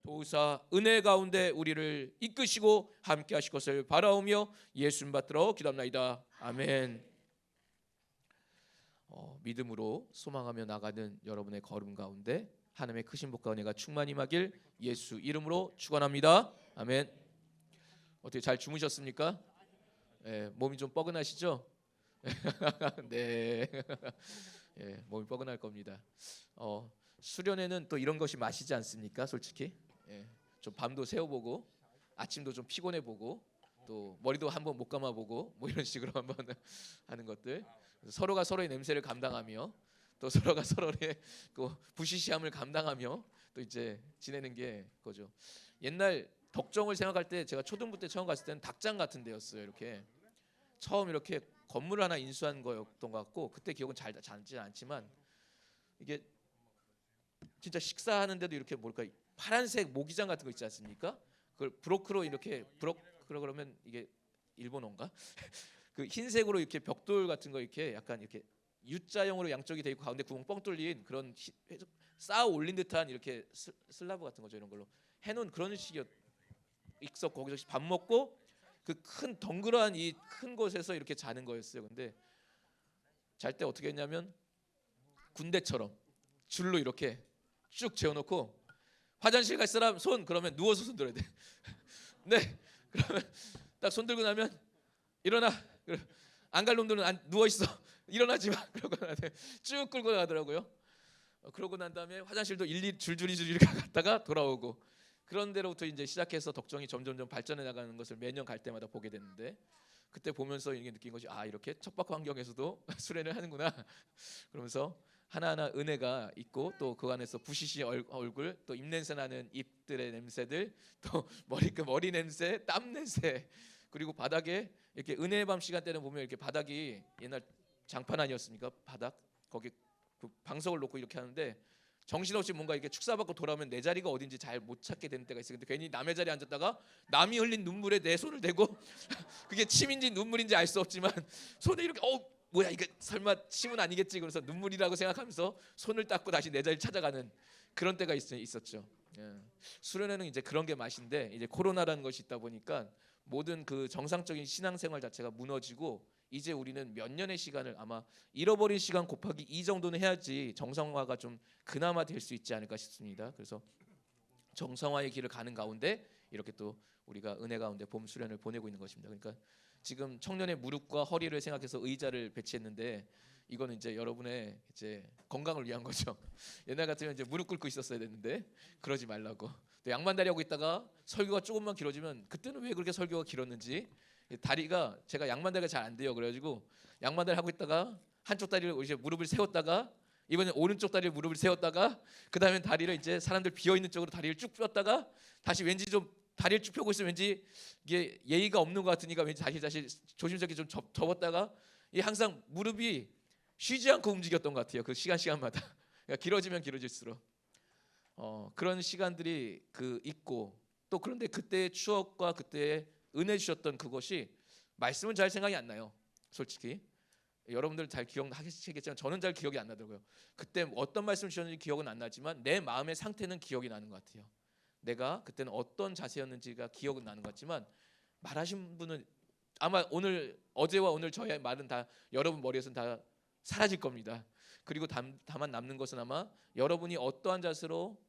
도우사 은혜 가운데 우리를 이끄시고 함께 하실 것을 바라오며 예수님 받들어 기도합나이다. 아멘. 믿음으로 소망하며 나가는 여러분의 걸음 가운데 하나님의 크신 복과 은혜가 충만히 임하길 예수 이름으로 축원합니다. 아멘. 어떻게 잘 주무셨습니까? 네, 몸이 좀 뻐근하시죠? 네. 예, 몸이 뻐근할 겁니다. 수련회는 또 이런 것이 맛이지 않습니까? 솔직히 예, 좀 밤도 새워보고 아침도 좀 피곤해보고 또 머리도 한번 못 감아보고 뭐 이런 식으로 한번 하는 것들, 서로가 서로의 냄새를 감당하며 또 서로가 서로의 그 부시시함을 감당하며 또 이제 지내는 게 그거죠. 옛날 덕정을 생각할 때 제가 초등부 때 처음 갔을 때는 닭장 같은 데였어요. 이렇게 처음 이렇게 건물 하나 인수한 거였던 것 같고, 그때 기억은 잘 나지 않지만 이게 진짜 식사하는데도 이렇게 뭘까 파란색 모기장 같은 거 있지 않습니까? 그걸 브로크로 이렇게 브로크로 그러면 이게 일본어인가? 그 흰색으로 이렇게 벽돌 같은 거 이렇게 약간 이렇게 U자형으로 양쪽이 돼 있고 가운데 구멍 뻥 뚫린 그런 쌓아 올린 듯한 이렇게 슬라브 같은 거죠. 이런 걸로 해놓은 그런 식이었. 익석 거기서 밥 먹고 그 큰 덩그러한 이 큰 곳에서 이렇게 자는 거였어요. 근데 잘 때 어떻게 했냐면 군대처럼 줄로 이렇게 쭉 재워놓고 화장실 갈 사람 손, 그러면 누워서 손 들어야 돼. 네, 그러면 딱 손 들고 나면 일어나. 안 갈 놈들은 누워 있어. 일어나지 마. 그러고 쭉 끌고 가더라고요. 그러고 난 다음에 화장실도 일일이 줄줄이 갔다가 돌아오고, 그런 데로부터 이제 시작해서 덕정이 점점점 발전해 나가는 것을 매년 갈 때마다 보게 됐는데, 그때 보면서 이게 느낀 것이 이렇게 척박 환경에서도 수련을 하는구나. 그러면서 하나하나 은혜가 있고 또 그 안에서 부시시 얼굴, 또 입냄새 나는 입들의 냄새들, 또 머리 냄새, 땀 냄새, 그리고 바닥에 이렇게 은혜의 밤 시간 때는 보면 이렇게 바닥이 옛날 장판 아니었습니까? 바닥 거기 그 방석을 놓고 이렇게 하는데 정신없이 뭔가 이렇게 축사받고 돌아오면 내 자리가 어딘지 잘 못 찾게 되는 때가 있어요. 근데 괜히 남의 자리에 앉았다가 남이 흘린 눈물에 내 손을 대고 그게 침인지 눈물인지 알 수 없지만 손에 이렇게 뭐야 이게 설마 침은 아니겠지, 그래서 눈물이라고 생각하면서 손을 닦고 다시 내 자리 찾아가는 그런 때가 있었죠. 예. 수련회는 이제 그런 게 맛인데, 이제 코로나라는 것이 있다 보니까 모든 그 정상적인 신앙생활 자체가 무너지고 이제 우리는 몇 년의 시간을 아마 잃어버린 시간 곱하기 2 정도는 해야지 정상화가 좀 그나마 될 수 있지 않을까 싶습니다. 그래서 정상화의 길을 가는 가운데 이렇게 또 우리가 은혜 가운데 봄 수련을 보내고 있는 것입니다. 그러니까 지금 청년의 무릎과 허리를 생각해서 의자를 배치했는데 이거는 이제 여러분의 이제 건강을 위한 거죠. 옛날 같으면 이제 무릎 꿇고 있었어야 됐는데 그러지 말라고. 또 양반다리 하고 있다가 설교가 조금만 길어지면, 그때는 왜 그렇게 설교가 길었는지, 다리가 제가 양반다리가 잘 안 돼요. 그래가지고 양반다리 하고 있다가 한쪽 다리를 이제 무릎을 세웠다가 이번엔 오른쪽 다리를 무릎을 세웠다가 그 다음에 다리를 이제 사람들 비어 있는 쪽으로 다리를 쭉 폈다가 다시 왠지 좀 다리를 쭉 펴고 있으면 왠지 이게 예의가 없는 것 같으니까 왠지 다시 조심스럽게 좀 접었다가, 이 항상 무릎이 쉬지 않고 움직였던 것 같아요. 그 시간마다. 그러니까 길어지면 길어질수록 그런 시간들이 있고, 또 그런데 그때의 추억과 그때의 은혜 주셨던 그것이 말씀은 잘 생각이 안 나요. 솔직히 여러분들 잘 기억하시겠지만 저는 잘 기억이 안 나더라고요. 그때 어떤 말씀 주셨는지 기억은 안 나지만 내 마음의 상태는 기억이 나는 것 같아요. 내가 그때는 어떤 자세였는지가 기억은 나는 것 같지만 말하신 분은 아마 어제와 오늘 저의 말은 다 여러분 머리에서는 다 사라질 겁니다. 그리고 다만 남는 것은 아마 여러분이 어떠한 자세로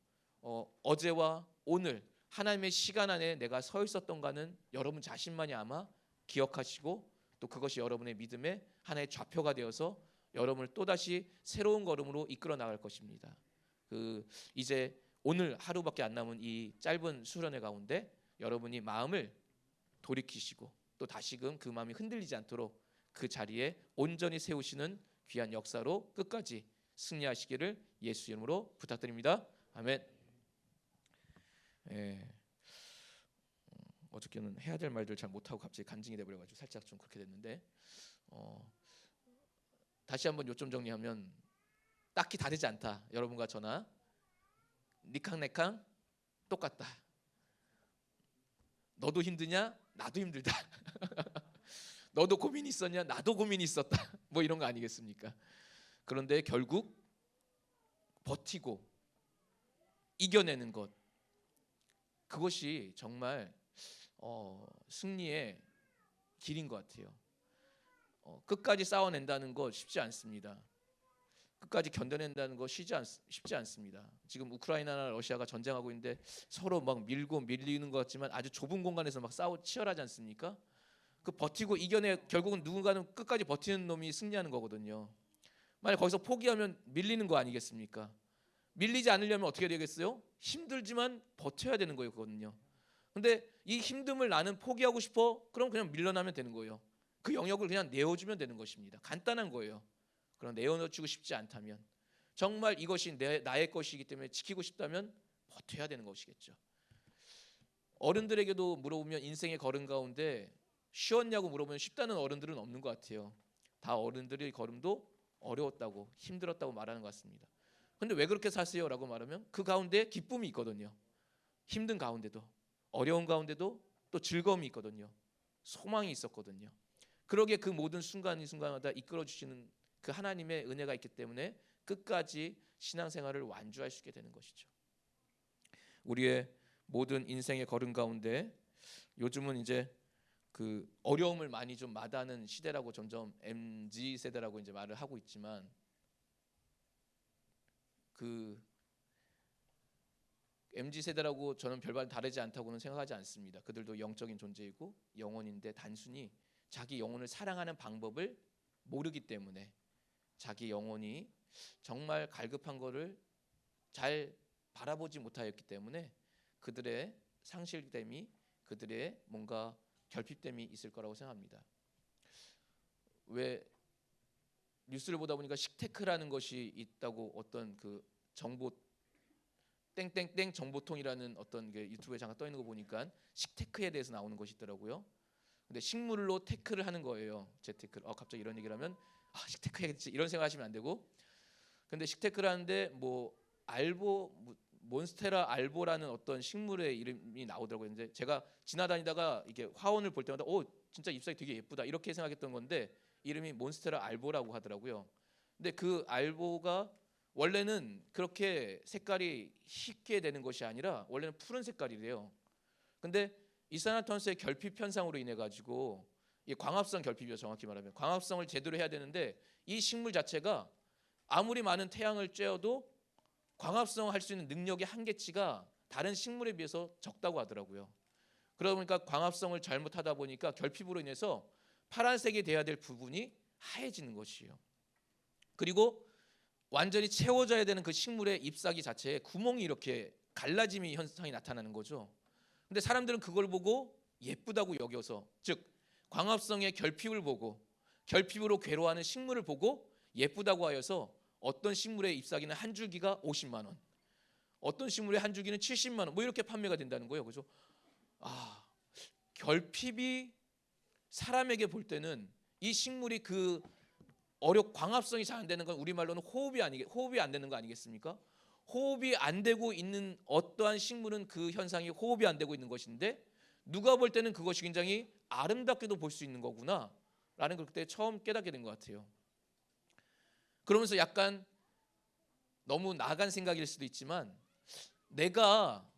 어제와 오늘 하나님의 시간 안에 내가 서 있었던가는 여러분 자신만이 아마 기억하시고, 또 그것이 여러분의 믿음의 하나의 좌표가 되어서 여러분을 또다시 새로운 걸음으로 이끌어 나갈 것입니다. 이제 오늘 하루밖에 안 남은 이 짧은 수련회 가운데 여러분이 마음을 돌이키시고 또 다시금 그 마음이 흔들리지 않도록 그 자리에 온전히 세우시는 귀한 역사로 끝까지 승리하시기를 예수 이름으로 부탁드립니다. 아멘. 예. 어저께는 해야 될 말들 잘 못하고 갑자기 간증이 돼버려가지고 살짝 좀 그렇게 됐는데, 다시 한번 요점 정리하면 딱히 다르지 않다. 여러분과 저나 니캉네캉 똑같다. 너도 힘드냐? 나도 힘들다. 너도 고민이 있었냐? 나도 고민이 있었다. 뭐 이런 거 아니겠습니까? 그런데 결국 버티고 이겨내는 것, 그것이 정말 승리의 길인 것 같아요. 끝까지 싸워낸다는 거 쉽지 않습니다. 끝까지 견뎌낸다는 거 쉽지 않습니다. 지금 우크라이나나 러시아가 전쟁하고 있는데 서로 막 밀고 밀리는 것 같지만 아주 좁은 공간에서 막 치열하지 않습니까? 그 버티고 결국은 누군가는 끝까지 버티는 놈이 승리하는 거거든요. 만약 거기서 포기하면 밀리는 거 아니겠습니까? 밀리지 않으려면 어떻게 되겠어요? 힘들지만 버텨야 되는 거거든요. 근데 이 힘듦을 나는 포기하고 싶어? 그럼 그냥 밀려나면 되는 거예요. 그 영역을 그냥 내어주면 되는 것입니다. 간단한 거예요. 그럼 내어주고 싶지 않다면, 정말 이것이 나의 것이기 때문에 지키고 싶다면 버텨야 되는 것이겠죠. 어른들에게도 물어보면 인생의 걸음 가운데 쉬웠냐고 물어보면 쉽다는 어른들은 없는 것 같아요. 다 어른들의 걸음도 어려웠다고, 힘들었다고 말하는 것 같습니다. 근데 왜 그렇게 사세요? 라고 말하면 그 가운데 기쁨이 있거든요. 힘든 가운데도, 어려운 가운데도 또 즐거움이 있거든요. 소망이 있었거든요. 그러기에 그 모든 순간마다 이끌어 주시는 그 하나님의 은혜가 있기 때문에 끝까지 신앙생활을 완주할 수 있게 되는 것이죠. 우리의 모든 인생의 걸음 가운데 요즘은 이제 그 어려움을 많이 좀 마다하는 시대라고 점점 MZ 세대라고 이제 말을 하고 있지만, 그 MZ 세대라고 저는 별반 다르지 않다고는 생각하지 않습니다. 그들도 영적인 존재이고 영혼인데 단순히 자기 영혼을 사랑하는 방법을 모르기 때문에, 자기 영혼이 정말 갈급한 거를 잘 바라보지 못하였기 때문에 그들의 상실됨이, 그들의 뭔가 결핍됨이 있을 거라고 생각합니다. 왜 뉴스를 보다 보니까 식테크라는 것이 있다고, 어떤 그 정보 땡땡땡 정보통이라는 어떤 게 유튜브에 잠깐 떠 있는 거 보니까 식테크에 대해서 나오는 것이 있더라고요. 근데 식물로 테크를 하는 거예요. 재테크. 갑자기 이런 얘기를 하면 식테크 해야겠지 이런 생각하시면 안 되고, 근데 식테크를 하는데 뭐 몬스테라 알보라는 어떤 식물의 이름이 나오더라고요. 근데 제가 지나다니다가 이게 화원을 볼 때마다 진짜 잎사귀 되게 예쁘다 이렇게 생각했던 건데, 이름이 몬스테라 알보라고 하더라고요. 근데 그 알보가 원래는 그렇게 색깔이 흰게 되는 것이 아니라 원래는 푸른 색깔이래요. 근데 이산화탄소의 결핍 현상으로 인해 가지고, 이 광합성 결핍이요, 정확히 말하면 광합성을 제대로 해야 되는데 이 식물 자체가 아무리 많은 태양을 쬐어도 광합성 할 수 있는 능력의 한계치가 다른 식물에 비해서 적다고 하더라고요. 그러다 보니까 광합성을 잘못하다 보니까 결핍으로 인해서 파란색이 돼야 될 부분이 하얘지는 것이에요. 그리고 완전히 채워져야 되는 그 식물의 잎사귀 자체에 구멍이 이렇게 갈라짐이 현상이 나타나는 거죠. 근데 사람들은 그걸 보고 예쁘다고 여겨서, 즉 광합성의 결핍을 보고 결핍으로 괴로워하는 식물을 보고 예쁘다고 하여서 어떤 식물의 잎사귀는 한 줄기가 50만 원, 어떤 식물의 한 줄기는 70만 원, 뭐 이렇게 판매가 된다는 거예요. 그래서 결핍이 사람에게 볼 때는 이 식물이 그 광합성이 잘 안 되는 건 우리말로는 호흡이 안 되는 거 아니겠습니까? 호흡이 안 되고 있는 어떠한 식물은 그 현상이 호흡이 안 되고 있는 것인데, 누가 볼 때는 그것이 굉장히 아름답게도 볼 수 있는 거구나 라는 걸 그때 처음 깨닫게 된 것 같아요. 그러면서 약간 너무 나간 생각일 수도 있지만, 내가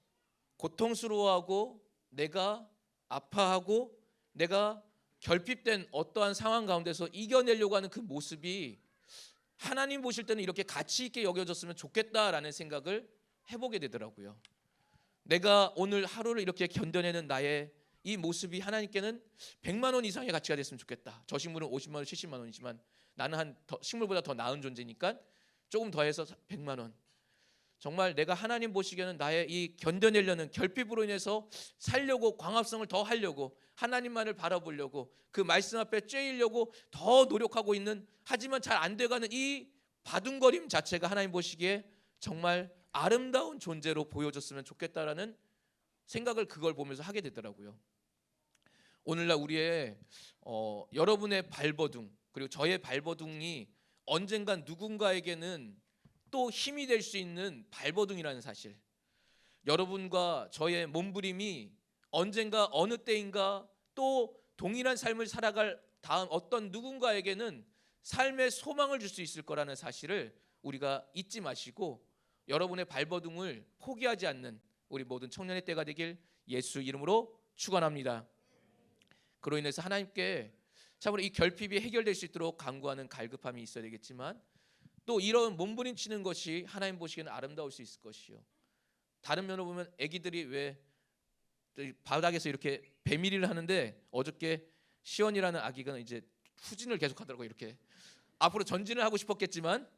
고통스러워하고 내가 아파하고 내가 결핍된 어떠한 상황 가운데서 이겨내려고 하는 그 모습이 하나님 보실 때는 이렇게 가치 있게 여겨졌으면 좋겠다라는 생각을 해보게 되더라고요. 내가 오늘 하루를 이렇게 견뎌내는 나의 이 모습이 하나님께는 100만 원 이상의 가치가 됐으면 좋겠다. 저 식물은 50만 원, 70만 원이지만 나는 식물보다 더 나은 존재니까 조금 더해서 100만 원. 정말 내가 하나님 보시기에는 나의 이 견뎌내려는 결핍으로 인해서 살려고, 광합성을 더 하려고, 하나님만을 바라보려고, 그 말씀 앞에 쬐이려고 더 노력하고 있는, 하지만 잘 안 돼가는 이 바둥거림 자체가 하나님 보시기에 정말 아름다운 존재로 보여줬으면 좋겠다라는 생각을 그걸 보면서 하게 되더라고요. 오늘날 우리의 여러분의 발버둥, 그리고 저의 발버둥이 언젠간 누군가에게는 또 힘이 될 수 있는 발버둥이라는 사실, 여러분과 저의 몸부림이 언젠가 어느 때인가 또 동일한 삶을 살아갈 다음 어떤 누군가에게는 삶의 소망을 줄 수 있을 거라는 사실을 우리가 잊지 마시고, 여러분의 발버둥을 포기하지 않는 우리 모든 청년의 때가 되길 예수 이름으로 축원합니다. 그로 인해서 하나님께 참으로 이 결핍이 해결될 수 있도록 간구하는 갈급함이 있어야 되겠지만, 또 이런 몸부림치는 것이 하나님 보시기에는 아름다울 수 있을 것이요. 다른 면으로 보면 아기들이 왜 바닥에서 이렇게 배밀이를 하는데, 어저께 시원이라는 아기가 이제 후진을 계속하더라고요. 이렇게 앞으로 전진을 하고 싶었겠지만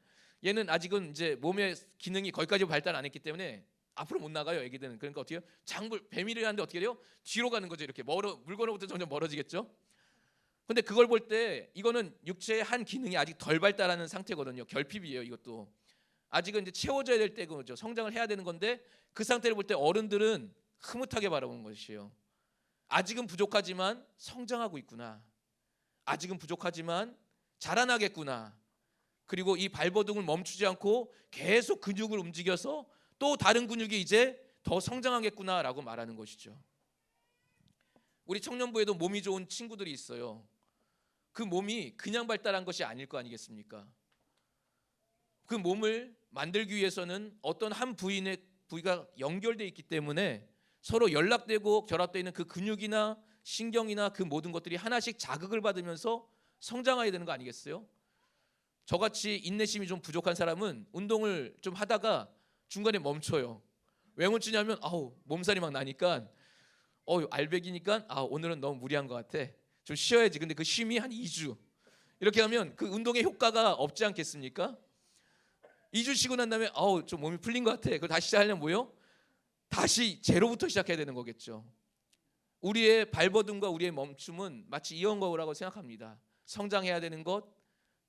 얘는 아직은 이제 몸의 기능이 거기까지 발달 안 했기 때문에 앞으로 못 나가요. 아기들은. 그러니까 어떻게 해요? 장불 배밀이를 하는데 어떻게 돼요? 뒤로 가는 거죠. 이렇게 물건으로부터 점점 멀어지겠죠. 근데 그걸 볼 때 이거는 육체의 한 기능이 아직 덜 발달하는 상태거든요. 결핍이에요. 이것도 아직은 이제 채워져야 될 때거죠. 성장을 해야 되는 건데, 그 상태를 볼 때 어른들은 흐뭇하게 바라보는 것이에요. 아직은 부족하지만 성장하고 있구나. 아직은 부족하지만 자라나겠구나. 그리고 이 발버둥을 멈추지 않고 계속 근육을 움직여서 또 다른 근육이 이제 더 성장하겠구나라고 말하는 것이죠. 우리 청년부에도 몸이 좋은 친구들이 있어요. 그 몸이 그냥 발달한 것이 아닐 거 아니겠습니까? 그 몸을 만들기 위해서는 어떤 한 부위가 연결되어 있기 때문에 서로 연락되고 결합되어 있는 그 근육이나 신경이나 그 모든 것들이 하나씩 자극을 받으면서 성장해야 되는 거 아니겠어요? 저같이 인내심이 좀 부족한 사람은 운동을 좀 하다가 중간에 멈춰요. 왜 멈추냐면 몸살이 막 나니까 알배기니까 오늘은 너무 무리한 것 같아. 좀 쉬어야지. 근데 그 쉼이 한 2주 이렇게 하면 그 운동의 효과가 없지 않겠습니까? 2주 쉬고 난 다음에 좀 몸이 풀린 것 같아. 그걸 다시 시작하려면 뭐예요? 다시 제로부터 시작해야 되는 거겠죠. 우리의 발버둥과 우리의 멈춤은 마치 이런 거라고 생각합니다. 성장해야 되는 것,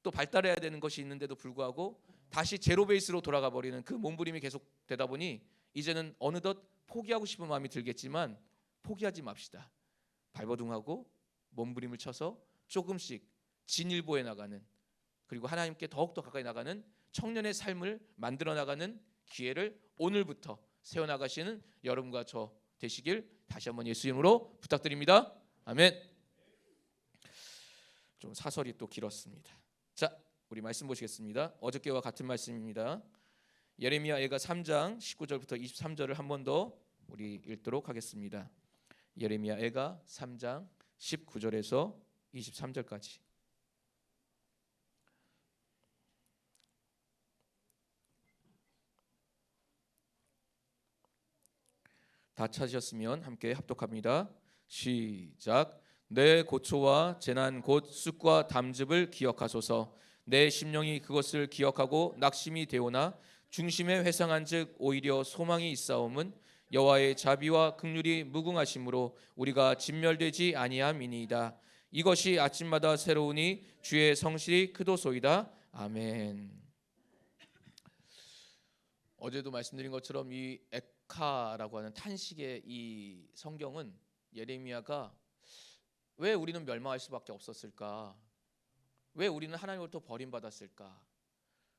또 발달해야 되는 것이 있는데도 불구하고 다시 제로 베이스로 돌아가 버리는 그 몸부림이 계속 되다 보니 이제는 어느덧 포기하고 싶은 마음이 들겠지만 포기하지 맙시다. 발버둥하고 몸부림을 쳐서 조금씩 진일보해 나가는, 그리고 하나님께 더욱더 가까이 나가는 청년의 삶을 만들어 나가는 기회를 오늘부터 세워나가시는 여러분과 저 되시길 다시 한번 예수 이름으로 부탁드립니다. 아멘. 좀 사설이 또 길었습니다. 자, 우리 말씀 보시겠습니다. 어저께와 같은 말씀입니다. 예레미야 애가 3장 19절부터 23절을 한 번 더 우리 읽도록 하겠습니다. 예레미야 애가 3장 19절에서 23절까지. 다 찾으셨으면 함께 합독합니다. 시작. 내 고초와 재난 곧 쑥과 담즙을 기억하소서. 내 심령이 그것을 기억하고 낙심이 되오나 중심에 회상한즉 오히려 소망이 있사옴은 여호와의 자비와 긍휼이 무궁하심으로 우리가 진멸되지 아니함이니이다. 이것이 아침마다 새로우니 주의 성실이 크도소이다. 아멘. 어제도 말씀드린 것처럼 이 에카라고 하는 탄식의 이 성경은 예레미야가 왜 우리는 멸망할 수밖에 없었을까? 왜 우리는 하나님으로부터 버림받았을까?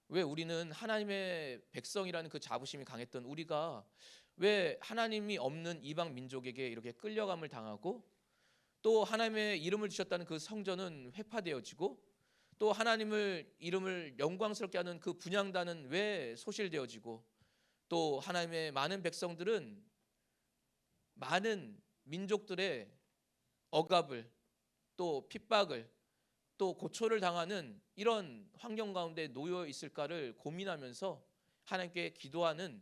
왜 우리는 하나님의 백성이라는 그 자부심이 강했던 우리가 왜 하나님이 없는 이방 민족에게 이렇게 끌려감을 당하고, 또 하나님의 이름을 주셨다는 그 성전은 회파되어지고, 또 하나님을 이름을 영광스럽게 하는 그 분향단은 왜 소실되어지고, 또 하나님의 많은 백성들은 많은 민족들의 억압을, 또 핍박을, 또 고초를 당하는 이런 환경 가운데 놓여 있을까를 고민하면서 하나님께 기도하는,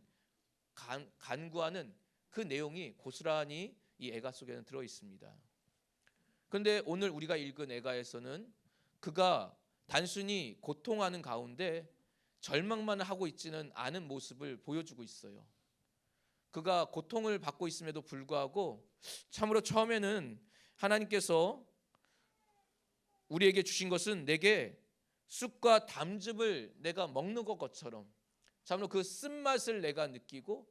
간구하는 그 내용이 고스란히 이 애가 속에는 들어 있습니다. 그런데 오늘 우리가 읽은 애가에서는 그가 단순히 고통하는 가운데 절망만 하고 있지는 않은 모습을 보여주고 있어요. 그가 고통을 받고 있음에도 불구하고 참으로 처음에는 하나님께서 우리에게 주신 것은 내게 쑥과 담즙을 내가 먹는 것처럼 참으로 그 쓴맛을 내가 느끼고,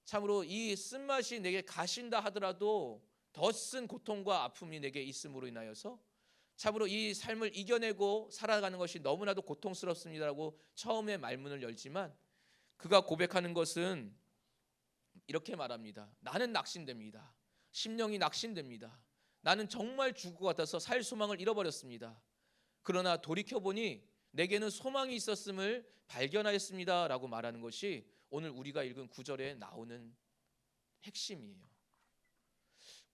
참으로 이 쓴맛이 내게 가신다 하더라도 더 쓴 고통과 아픔이 내게 있음으로 인하여서 참으로 이 삶을 이겨내고 살아가는 것이 너무나도 고통스럽습니다라고 처음에 말문을 열지만, 그가 고백하는 것은 이렇게 말합니다. 나는 낙심됩니다. 심령이 낙심됩니다. 나는 정말 죽을 것 같아서 살 소망을 잃어버렸습니다. 그러나 돌이켜보니 내게는 소망이 있었음을 발견하였습니다 라고 말하는 것이 오늘 우리가 읽은 9절에 나오는 핵심이에요.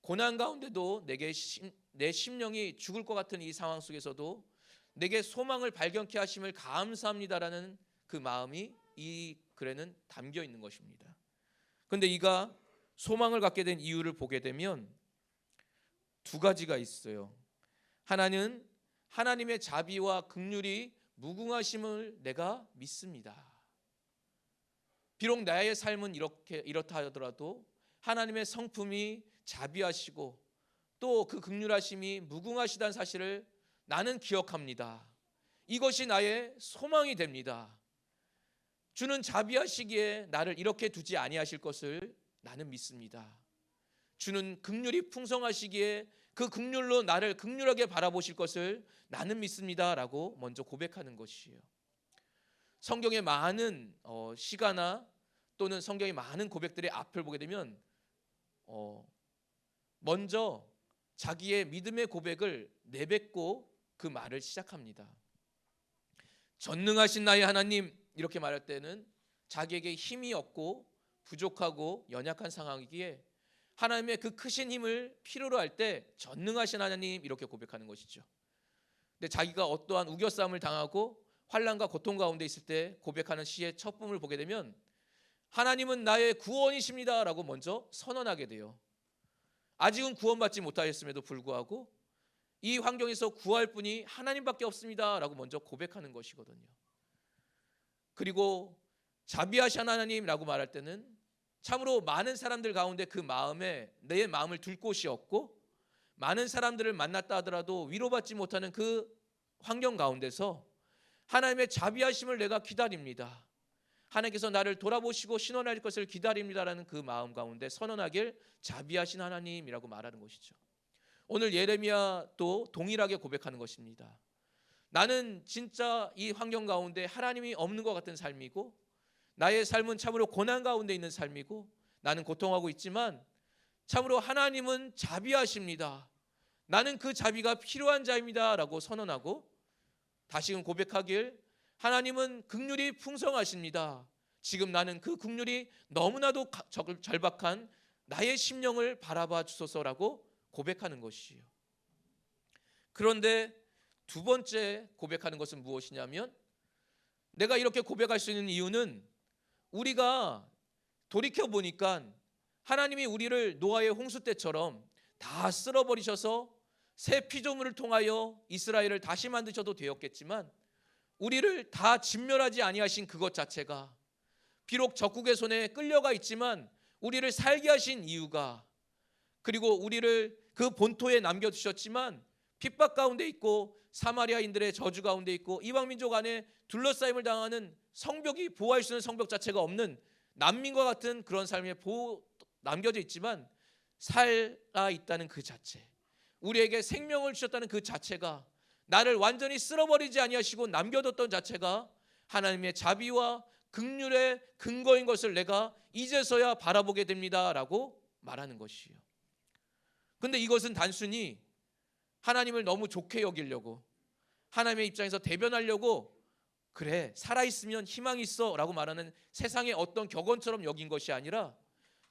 고난 가운데도 내 심령이 죽을 것 같은 이 상황 속에서도 내게 소망을 발견케 하심을 감사합니다라는 그 마음이 이 글에는 담겨 있는 것입니다. 그런데 이가 소망을 갖게 된 이유를 보게 되면 두 가지가 있어요. 하나는 하나님의 자비와 긍휼이 무궁하심을 내가 믿습니다. 비록 나의 삶은 이렇다 하더라도 하나님의 성품이 자비하시고 또 그 긍휼하심이 무궁하시다는 사실을 나는 기억합니다. 이것이 나의 소망이 됩니다. 주는 자비하시기에 나를 이렇게 두지 아니하실 것을 나는 믿습니다. 주는 긍휼이 풍성하시기에 그 긍휼로 나를 긍휼하게 바라보실 것을 나는 믿습니다라고 먼저 고백하는 것이에요. 성경의 많은 시가나 또는 성경의 많은 고백들의 앞을 보게 되면 먼저 자기의 믿음의 고백을 내뱉고 그 말을 시작합니다. 전능하신 나의 하나님, 이렇게 말할 때는 자기에게 힘이 없고 부족하고 연약한 상황이기에 하나님의 그 크신 힘을 필요로 할 때 전능하신 하나님, 이렇게 고백하는 것이죠. 근데 자기가 어떠한 우겨싸움을 당하고 환난과 고통 가운데 있을 때 고백하는 시의 첫 부분을 보게 되면 하나님은 나의 구원이십니다 라고 먼저 선언하게 돼요. 아직은 구원받지 못하였음에도 불구하고 이 환경에서 구할 분이 하나님밖에 없습니다 라고 먼저 고백하는 것이거든요. 그리고 자비하신 하나님이라고 말할 때는 참으로 많은 사람들 가운데 그 마음에 내 마음을 둘 곳이 없고 많은 사람들을 만났다 하더라도 위로받지 못하는 그 환경 가운데서 하나님의 자비하심을 내가 기다립니다. 하나님께서 나를 돌아보시고 신원할 것을 기다립니다라는 그 마음 가운데 선언하길 자비하신 하나님이라고 말하는 것이죠. 오늘 예레미야도 동일하게 고백하는 것입니다. 나는 진짜 이 환경 가운데 하나님이 없는 것 같은 삶이고 나의 삶은 참으로 고난 가운데 있는 삶이고 나는 고통하고 있지만 참으로 하나님은 자비하십니다. 나는 그 자비가 필요한 자입니다 라고 선언하고 다시금 고백하길 하나님은 긍휼이 풍성하십니다. 지금 나는 그 긍휼이 너무나도 절박한 나의 심령을 바라봐 주소서라고 고백하는 것이에요. 그런데 두 번째 고백하는 것은 무엇이냐면 내가 이렇게 고백할 수 있는 이유는 우리가 돌이켜보니까 하나님이 우리를 노아의 홍수 때처럼 다 쓸어버리셔서 새 피조물을 통하여 이스라엘을 다시 만드셔도 되었겠지만 우리를 다 진멸하지 아니하신 그것 자체가 비록 적국의 손에 끌려가 있지만 우리를 살게 하신 이유가 그리고 우리를 그 본토에 남겨두셨지만 핍박 가운데 있고 사마리아인들의 저주 가운데 있고 이방민족 안에 둘러싸임을 당하는 성벽이 보호할 수 있는 성벽 자체가 없는 난민과 같은 그런 삶에 남겨져 있지만 살아 있다는 그 자체, 우리에게 생명을 주셨다는 그 자체가 나를 완전히 쓸어버리지 아니하시고 남겨뒀던 자체가 하나님의 자비와 긍휼의 근거인 것을 내가 이제서야 바라보게 됩니다라고 말하는 것이에요. 근데 이것은 단순히 하나님을 너무 좋게 여기려고 하나님의 입장에서 대변하려고 그래 살아있으면 희망이 있어 라고 말하는 세상의 어떤 격언처럼 여긴 것이 아니라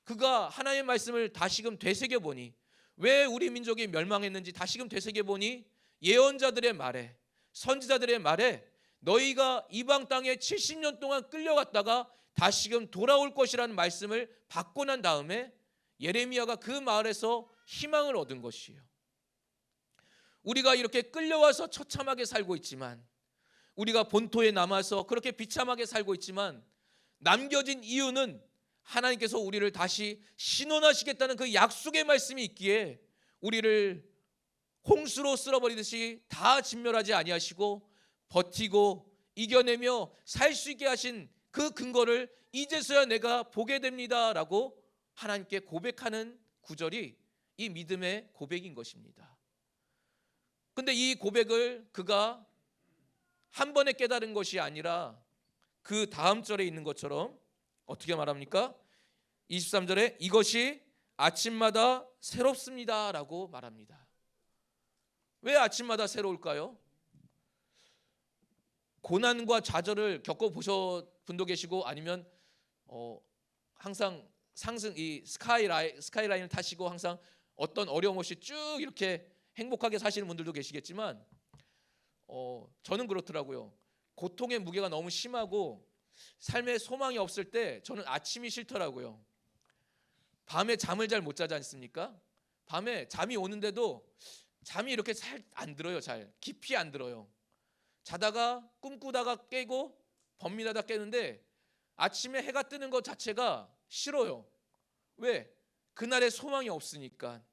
그가 하나님의 말씀을 다시금 되새겨보니 왜 우리 민족이 멸망했는지 다시금 되새겨보니 예언자들의 말에 선지자들의 말에 너희가 이방 땅에 70년 동안 끌려갔다가 다시금 돌아올 것이라는 말씀을 받고 난 다음에 예레미야가 그 마을에서 희망을 얻은 것이에요. 우리가 이렇게 끌려와서 처참하게 살고 있지만 우리가 본토에 남아서 그렇게 비참하게 살고 있지만 남겨진 이유는 하나님께서 우리를 다시 신원하시겠다는 그 약속의 말씀이 있기에 우리를 홍수로 쓸어버리듯이 다 진멸하지 아니하시고 버티고 이겨내며 살 수 있게 하신 그 근거를 이제서야 내가 보게 됩니다라고 하나님께 고백하는 구절이 이 믿음의 고백인 것입니다. 근데 이 고백을 그가 한 번에 깨달은 것이 아니라 그 다음 절에 있는 것처럼 어떻게 말합니까? 23절에 이것이 아침마다 새롭습니다 라고 말합니다. 왜 아침마다 새로울까요? 고난과 좌절을 겪어보신 분도 계시고 아니면 항상 상승 이 스카이라인을 타시고 항상 어떤 어려움 없이 쭉 이렇게 행복하게 사시는 분들도 계시겠지만 저는 그렇더라고요. 고통의 무게가 너무 심하고 삶에 소망이 없을 때 저는 아침이 싫더라고요. 밤에 잠을 잘 못 자지 않습니까? 밤에 잠이 오는데도 잠이 이렇게 잘 안 들어요. 잘 깊이 안 들어요. 자다가 꿈꾸다가 깨고 범민하다 깨는데 아침에 해가 뜨는 것 자체가 싫어요. 왜? 그날에 소망이 없으니까.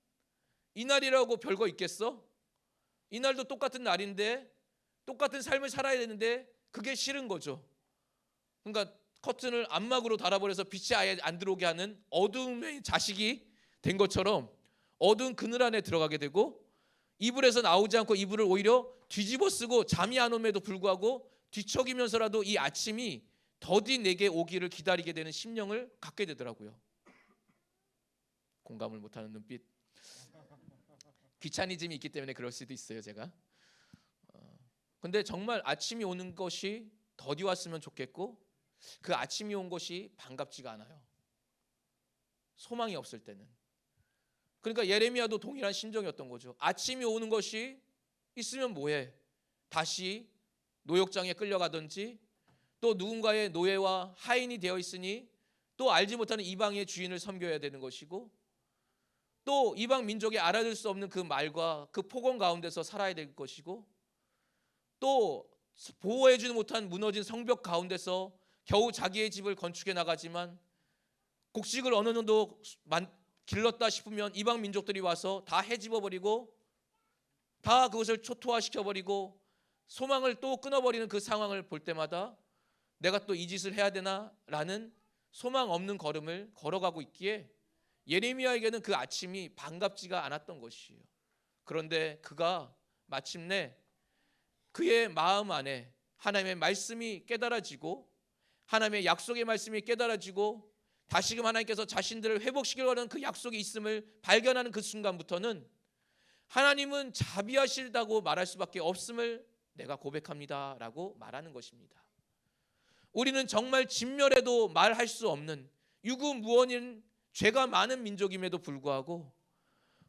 이날이라고 별거 있겠어? 이날도 똑같은 날인데 똑같은 삶을 살아야 되는데 그게 싫은 거죠. 그러니까 커튼을 안막으로 달아버려서 빛이 아예 안 들어오게 하는 어둠의 자식이 된 것처럼 어두운 그늘 안에 들어가게 되고 이불에서 나오지 않고 이불을 오히려 뒤집어 쓰고 잠이 안 옴에도 불구하고 뒤척이면서라도 이 아침이 더디 내게 오기를 기다리게 되는 심령을 갖게 되더라고요. 공감을 못하는 눈빛. 귀차니즘이 있기 때문에 그럴 수도 있어요. 제가. 근데 정말 아침이 오는 것이 더디 왔으면 좋겠고 그 아침이 온 것이 반갑지가 않아요. 소망이 없을 때는. 그러니까 예레미야도 동일한 심정이었던 거죠. 아침이 오는 것이 있으면 뭐해? 다시 노역장에 끌려가든지 또 누군가의 노예와 하인이 되어 있으니 또 알지 못하는 이방의 주인을 섬겨야 되는 것이고 또 이방 민족이 알아들 수 없는 그 말과 그 폭언 가운데서 살아야 될 것이고 또 보호해주지 못한 무너진 성벽 가운데서 겨우 자기의 집을 건축해 나가지만 곡식을 어느 정도 길렀다 싶으면 이방 민족들이 와서 다 헤집어버리고 다 그것을 초토화시켜버리고 소망을 또 끊어버리는 그 상황을 볼 때마다 내가 또 이 짓을 해야 되나 라는 소망 없는 걸음을 걸어가고 있기에 예레미야에게는 그 아침이 반갑지가 않았던 것이에요. 그런데 그가 마침내 그의 마음 안에 하나님의 말씀이 깨달아지고 하나님의 약속의 말씀이 깨달아지고 다시금 하나님께서 자신들을 회복시키려는 그 약속이 있음을 발견하는 그 순간부터는 하나님은 자비하시다고 말할 수밖에 없음을 내가 고백합니다 라고 말하는 것입니다. 우리는 정말 진멸해도 말할 수 없는 유구무원인 죄가 많은 민족임에도 불구하고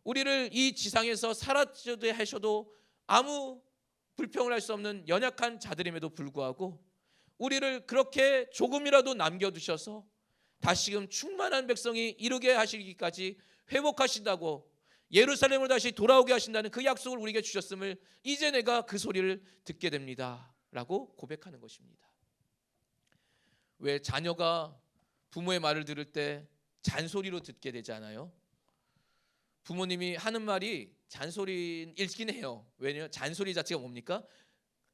우리를 이 지상에서 사라져도 하셔도 아무 불평을 할 수 없는 연약한 자들임에도 불구하고 우리를 그렇게 조금이라도 남겨두셔서 다시금 충만한 백성이 이루게 하시기까지 회복하신다고 예루살렘으로 다시 돌아오게 하신다는 그 약속을 우리에게 주셨음을 이제 내가 그 소리를 듣게 됩니다 라고 고백하는 것입니다. 왜 자녀가 부모의 말을 들을 때 잔소리로 듣게 되잖아요. 부모님이 하는 말이 잔소리일긴 해요. 왜냐하면 잔소리 자체가 뭡니까?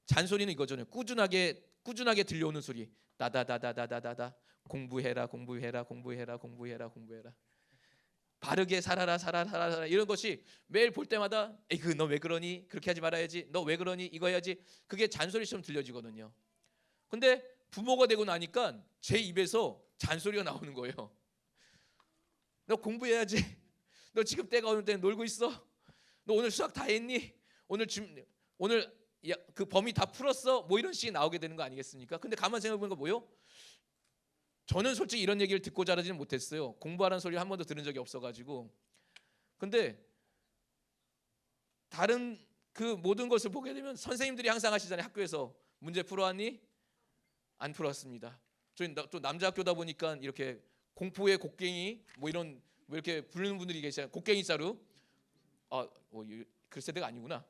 잔소리는 이거잖아요. 꾸준하게 들려오는 소리. 다다다다다다다 공부해라 공부해라 공부해라 공부해라 공부해라. 바르게 살아라 이런 것이 매일 볼 때마다 에이그 너 왜 그러니? 그렇게 하지 말아야지. 너 왜 그러니? 이거 해야지. 그게 잔소리처럼 들려지거든요. 근데 부모가 되고 나니까 제 입에서 잔소리가 나오는 거예요. 너 공부해야지. 너 지금 때가 오는데 놀고 있어? 너 오늘 수학 다 했니? 오늘 그 범위 다 풀었어? 뭐 이런 식이 나오게 되는 거 아니겠습니까? 근데 가만 생각해 보니까 뭐요? 저는 솔직히 이런 얘기를 듣고 자라지는 못했어요. 공부하라는 소리를 한 번도 들은 적이 없어가지고. 근데 다른 그 모든 것을 보게 되면 선생님들이 항상 하시잖아요. 학교에서 문제 풀어왔니? 안 풀었습니다. 저희 또 남자 학교다 보니까 이렇게 공포의 곡괭이 뭐 이런 뭐 이렇게 부르는 분들이 계시잖아요. 곡괭이 자루. 그 세대가 아니구나.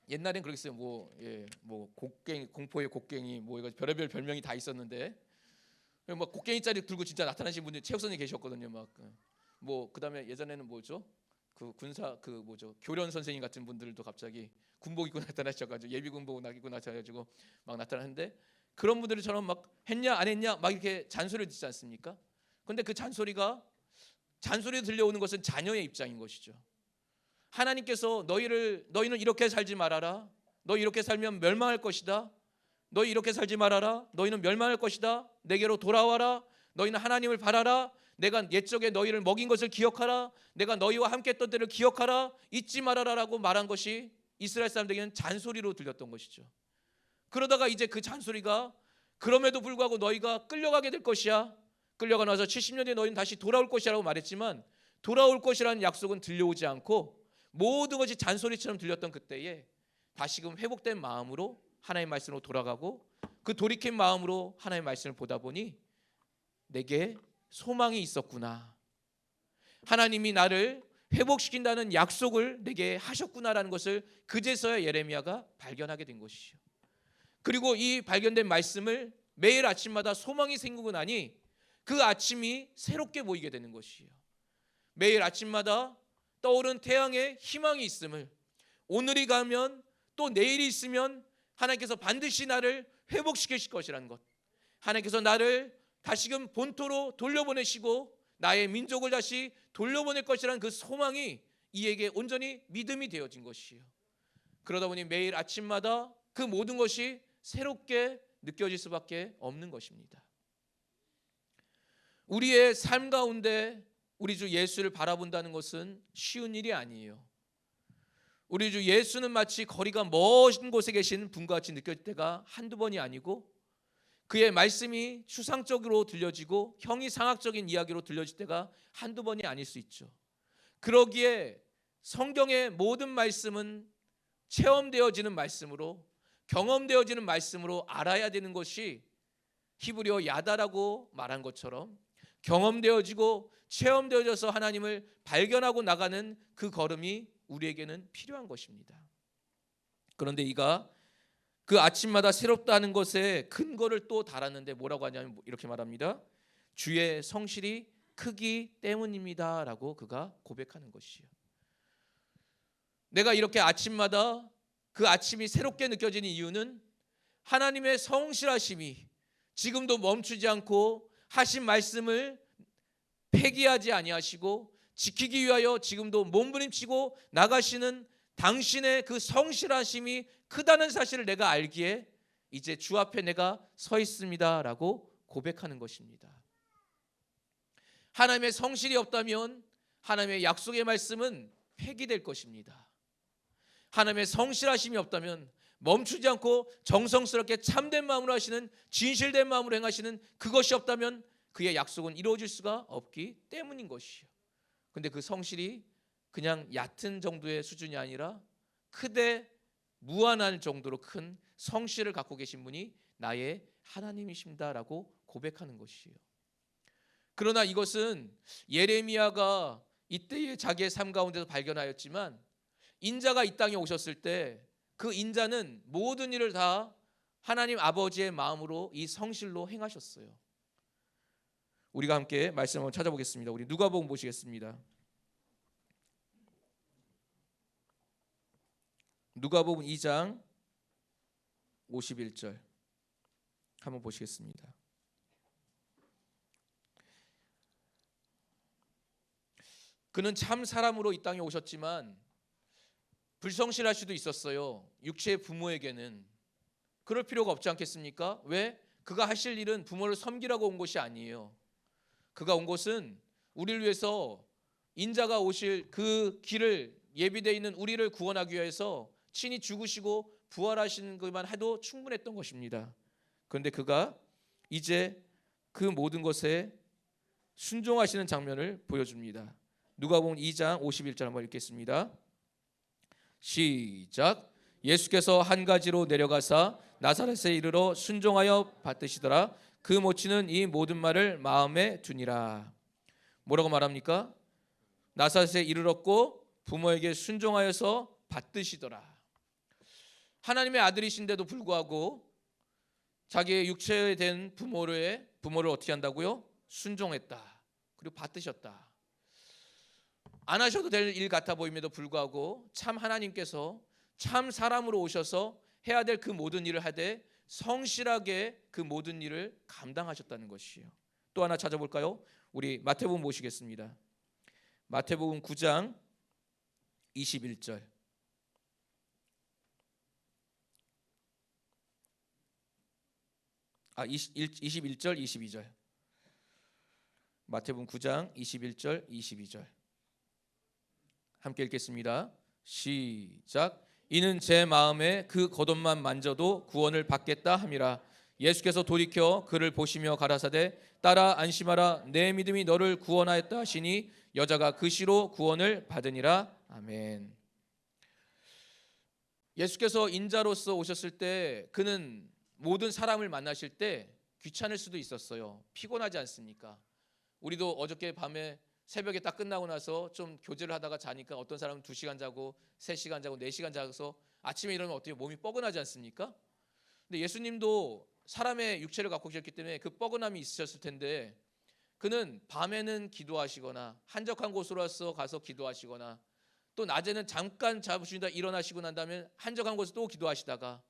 옛날엔 그러겠어요. 뭐 곡괭이, 공포의 곡괭이, 뭐 이거 별의별 별명이 다 있었는데, 막 곡괭이짜리 들고 진짜 나타나신 분들 체육 선생님 계셨거든요. 뭐 그다음에 예전에는 뭐죠? 그 군사 그 뭐죠? 교련 선생님 같은 분들도 갑자기 군복 입고 나타나셔가지고 예비 군복 입고 나타나가지고 막 나타나는데 그런 분들처럼 막 했냐 안 했냐 막 이렇게 잔소리를 듣지 않습니까? 근데 그 잔소리가 들려오는 것은 자녀의 입장인 것이죠. 하나님께서 너희는 이렇게 살지 말아라. 너희 이렇게 살면 멸망할 것이다. 너희 이렇게 살지 말아라. 너희는 멸망할 것이다. 내게로 돌아와라. 너희는 하나님을 바라라. 내가 옛적에 너희를 먹인 것을 기억하라. 내가 너희와 함께 했던 때를 기억하라. 잊지 말아라라고 말한 것이 이스라엘 사람들에게는 잔소리로 들렸던 것이죠. 그러다가 이제 그 잔소리가 그럼에도 불구하고 너희가 끌려가게 될 것이야. 끌려가 나서 70년 뒤에 너희는 다시 돌아올 것이라고 말했지만 돌아올 것이라는 약속은 들려오지 않고 모든 것이 잔소리처럼 들렸던 그때에 다시금 회복된 마음으로 하나님의 말씀으로 돌아가고 그 돌이킨 마음으로 하나님의 말씀을 보다 보니 내게 소망이 있었구나. 하나님이 나를 회복시킨다는 약속을 내게 하셨구나라는 것을 그제서야 예레미야가 발견하게 된 것이죠. 그리고 이 발견된 말씀을 매일 아침마다 소망이 생기고 나니 그 아침이 새롭게 보이게 되는 것이에요. 매일 아침마다 떠오른 태양에 희망이 있음을, 오늘이 가면 또 내일이 있으면 하나님께서 반드시 나를 회복시키실 것이라는 것, 하나님께서 나를 다시금 본토로 돌려보내시고 나의 민족을 다시 돌려보낼 것이라는 그 소망이 이에게 온전히 믿음이 되어진 것이에요. 그러다 보니 매일 아침마다 그 모든 것이 새롭게 느껴질 수밖에 없는 것입니다. 우리의 삶 가운데 우리 주 예수를 바라본다는 것은 쉬운 일이 아니에요. 우리 주 예수는 마치 거리가 먼 곳에 계신 분과 같이 느껴질 때가 한두 번이 아니고 그의 말씀이 추상적으로 들려지고 형이상학적인 이야기로 들려질 때가 한두 번이 아닐 수 있죠. 그러기에 성경의 모든 말씀은 체험되어지는 말씀으로, 경험되어지는 말씀으로 알아야 되는 것이 히브리어 야다라고 말한 것처럼 경험되어지고 체험되어져서 하나님을 발견하고 나가는 그 걸음이 우리에게는 필요한 것입니다. 그런데 이가 그 아침마다 새롭다는 것에 근거를 또 달았는데 뭐라고 하냐면 이렇게 말합니다. 주의 성실이 크기 때문입니다 라고 그가 고백하는 것이에요. 내가 이렇게 아침마다 그 아침이 새롭게 느껴지는 이유는 하나님의 성실하심이 지금도 멈추지 않고 하신 말씀을 폐기하지 아니하시고 지키기 위하여 지금도 몸부림치고 나가시는 당신의 그 성실하심이 크다는 사실을 내가 알기에 이제 주 앞에 내가 서 있습니다 라고 고백하는 것입니다. 하나님의 성실이 없다면 하나님의 약속의 말씀은 폐기될 것입니다. 하나님의 성실하심이 없다면 멈추지 않고 정성스럽게 참된 마음으로 하시는, 진실된 마음으로 행하시는 그것이 없다면 그의 약속은 이루어질 수가 없기 때문인 것이요. 근데 그 성실이 그냥 얕은 정도의 수준이 아니라 크되 무한할 정도로 큰 성실을 갖고 계신 분이 나의 하나님이십니다라고 고백하는 것이에요. 그러나 이것은 예레미야가 이때의 자기의 삶 가운데서 발견하였지만 인자가 이 땅에 오셨을 때 그 인자는 모든 일을 다 하나님 아버지의 마음으로 이 성실로 행하셨어요. 우리가 함께 말씀 한번 찾아보겠습니다. 우리 누가복음 보시겠습니다. 누가복음 2장 51절 한번 보시겠습니다. 그는 참 사람으로 이 땅에 오셨지만 불성실할 수도 있었어요. 육체의 부모에게는. 그럴 필요가 없지 않겠습니까? 왜? 그가 하실 일은 부모를 섬기라고 온 것이 아니에요. 그가 온 것은 우리를 위해서 인자가 오실 그 길을 예비되어 있는 우리를 구원하기 위해서 친히 죽으시고 부활하시는 것만 해도 충분했던 것입니다. 그런데 그가 이제 그 모든 것에 순종하시는 장면을 보여줍니다. 누가복음 2장 51절 한번 읽겠습니다. 시작. 예수께서 한 가지로 내려가사 나사렛에 이르러 순종하여 받으시더라. 그 모치는 이 모든 말을 마음에 두니라. 뭐라고 말합니까? 나사렛에 이르렀고 부모에게 순종하여서 받으시더라. 하나님의 아들이신데도 불구하고 자기의 육체에 된 부모를 어떻게 한다고요? 순종했다. 그리고 받으셨다. 안 하셔도 될 일 같아 보임에도 불구하고 참 하나님께서 참 사람으로 오셔서 해야 될 그 모든 일을 하되 성실하게 그 모든 일을 감당하셨다는 것이에요. 또 하나 찾아볼까요? 우리 마태복음 보시겠습니다. 마태복음 9장 21절. 21절 22절. 마태복음 9장 21절 22절. 함께 읽겠습니다. 시작. 이는 제 마음에 그 겉옷만 만져도 구원을 받겠다 함이라. 예수께서 돌이켜 그를 보시며 가라사대 따라 안심하라 내 믿음이 너를 구원하였다 하시니 여자가 그 시로 구원을 받으니라. 아멘. 예수께서 인자로서 오셨을 때 그는 모든 사람을 만나실 때 귀찮을 수도 있었어요. 피곤하지 않습니까? 우리도 어저께 밤에 새벽에 딱 끝나고 나서 좀 교제를 하다가 자니까 어떤 사람은 2시간 자고 3시간 자고 4시간 자서 아침에 일어나면 어떻게 몸이 뻐근하지 않습니까? 근데 예수님도 사람의 육체를 갖고 계셨기 때문에 그 뻐근함이 있으셨을 텐데 그는 밤에는 기도하시거나 한적한 곳으로 가서 기도하시거나 또 낮에는 잠깐 잡으시다 일어나시고 난 다음에 한적한 곳에서 또 기도하시다가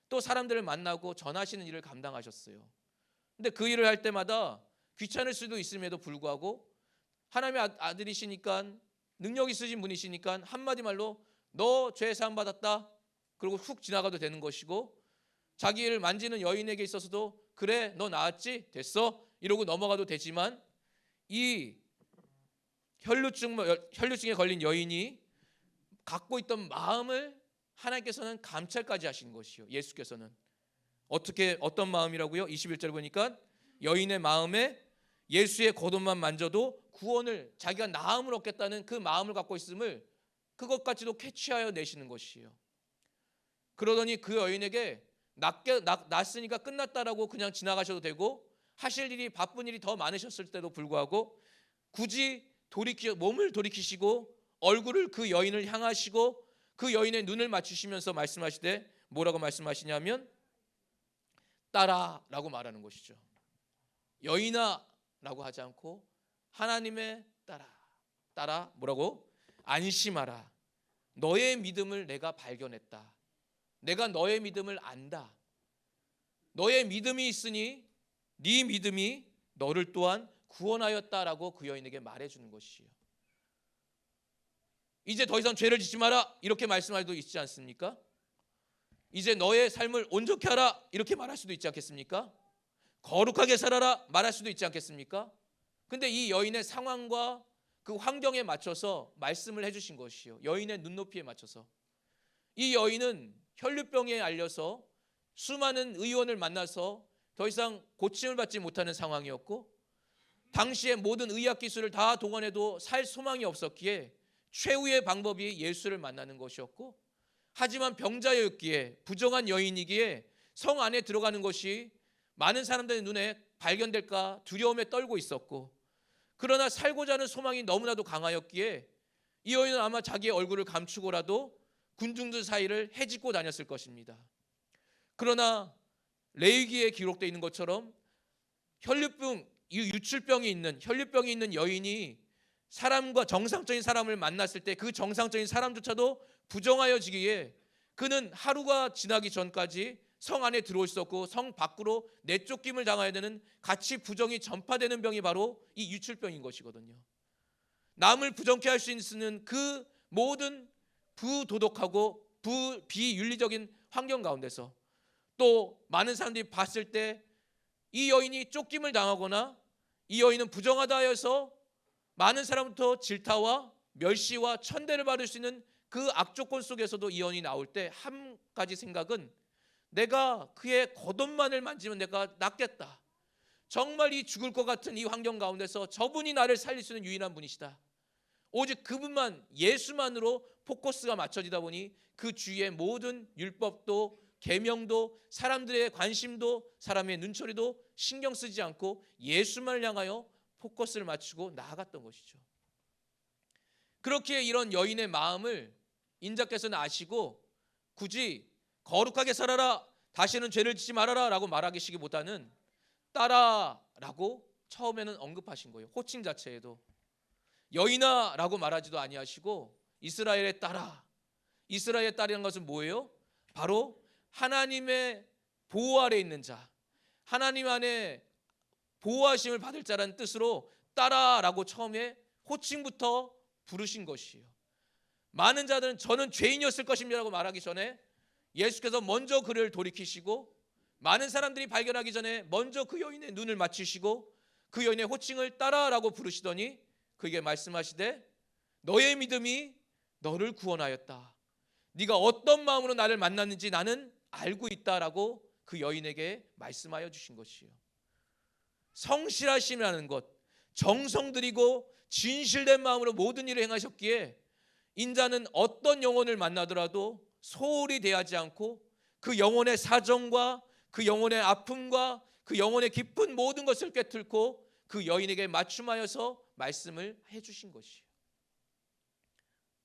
또 사람들을 만나고 전하시는 일을 감당하셨어요. 근데 그 일을 할 때마다 귀찮을 수도 있음에도 불구하고 하나님의 아들이시니까 능력 있으신 분이시니까 한마디 말로 너 죄 사함 받았다 그리고 훅 지나가도 되는 것이고 자기를 만지는 여인에게 있어서도 그래 너 나았지 됐어 이러고 넘어가도 되지만 이 혈루증에 걸린 여인이 갖고 있던 마음을 하나님께서는 감찰까지 하신 것이요. 예수께서는 어떤 마음이라고요? 21절 보니까 여인의 마음에 예수의 겉옷만 만져도 구원을 자기가 나음을 얻겠다는 그 마음을 갖고 있음을 그것까지도 캐치하여 내시는 것이에요. 그러더니 그 여인에게 났으니까 끝났다라고 그냥 지나가셔도 되고 하실 일이 바쁜 일이 더 많으셨을 때도 불구하고 굳이 몸을 돌이키시고 얼굴을 그 여인을 향하시고 그 여인의 눈을 맞추시면서 말씀하시되 뭐라고 말씀하시냐면 따라라고 말하는 것이죠. 여인아라고 하지 않고 하나님의 따라 뭐라고? 안심하라. 너의 믿음을 내가 발견했다. 내가 너의 믿음을 안다. 너의 믿음이 있으니 네 믿음이 너를 또한 구원하였다라고 그 여인에게 말해주는 것이에요. 이제 더 이상 죄를 짓지 마라 이렇게 말씀할 수도 있지 않습니까? 이제 너의 삶을 온전케 하라 이렇게 말할 수도 있지 않겠습니까? 거룩하게 살아라 말할 수도 있지 않겠습니까? 근데 이 여인의 상황과 그 환경에 맞춰서 말씀을 해주신 것이요. 여인의 눈높이에 맞춰서. 이 여인은 혈류병에 알려서 수많은 의원을 만나서 더 이상 고침을 받지 못하는 상황이었고 당시에 모든 의학 기술을 다 동원해도 살 소망이 없었기에 최후의 방법이 예수를 만나는 것이었고 하지만 병자였기에 부정한 여인이기에 성 안에 들어가는 것이 많은 사람들의 눈에 발견될까 두려움에 떨고 있었고 그러나 살고자 하는 소망이 너무나도 강하였기에 이 여인은 아마 자기의 얼굴을 감추고라도 군중들 사이를 헤집고 다녔을 것입니다. 그러나 레위기에 기록되어 있는 것처럼 혈류병이 있는 여인이 사람과 정상적인 사람을 만났을 때 그 정상적인 사람조차도 부정하여지기에 그는 하루가 지나기 전까지 성 안에 들어올 수 없고 성 밖으로 내쫓김을 당해야 되는 같이 부정이 전파되는 병이 바로 이 유출병인 것이거든요. 남을 부정케 할 수 있는 그 모든 부도덕하고 비윤리적인 환경 가운데서 또 많은 사람들이 봤을 때 이 여인이 쫓김을 당하거나 이 여인은 부정하다 해서 많은 사람부터 질타와 멸시와 천대를 받을 수 있는 그 악조건 속에서도 이 여인이 나올 때 한 가지 생각은 내가 그의 겉옷만을 만지면 내가 낫겠다. 정말 이 죽을 것 같은 이 환경 가운데서 저분이 나를 살릴 수 있는 유일한 분이시다. 오직 그분만 예수만으로 포커스가 맞춰지다 보니 그 주위의 모든 율법도 계명도 사람들의 관심도 사람의 눈초리도 신경 쓰지 않고 예수만을 향하여 포커스를 맞추고 나아갔던 것이죠. 그렇게 이런 여인의 마음을 인자께서는 아시고 굳이 거룩하게 살아라 다시는 죄를 짓지 말아라 라고 말하시기보다는 따라라고 처음에는 언급하신 거예요. 호칭 자체에도 여인아 라고 말하지도 아니하시고 이스라엘의 딸아. 이스라엘의 딸이라는 것은 뭐예요? 바로 하나님의 보호 아래 있는 자, 하나님 안에 보호하심을 받을 자라는 뜻으로 따라라고 처음에 호칭부터 부르신 것이에요. 많은 자들은 저는 죄인이었을 것입니다라고 말하기 전에 예수께서 먼저 그를 돌이키시고 많은 사람들이 발견하기 전에 먼저 그 여인의 눈을 맞추시고 그 여인의 호칭을 따라라고 부르시더니 그에게 말씀하시되 너의 믿음이 너를 구원하였다. 네가 어떤 마음으로 나를 만났는지 나는 알고 있다라고 그 여인에게 말씀하여 주신 것이요. 성실하심이라는 것, 정성 들이고 진실된 마음으로 모든 일을 행하셨기에 인자는 어떤 영혼을 만나더라도 소홀히 대하지 않고 그 영혼의 사정과 그 영혼의 아픔과 그 영혼의 기쁜 모든 것을 꿰뚫고 그 여인에게 맞춤하여서 말씀을 해주신 것이에요.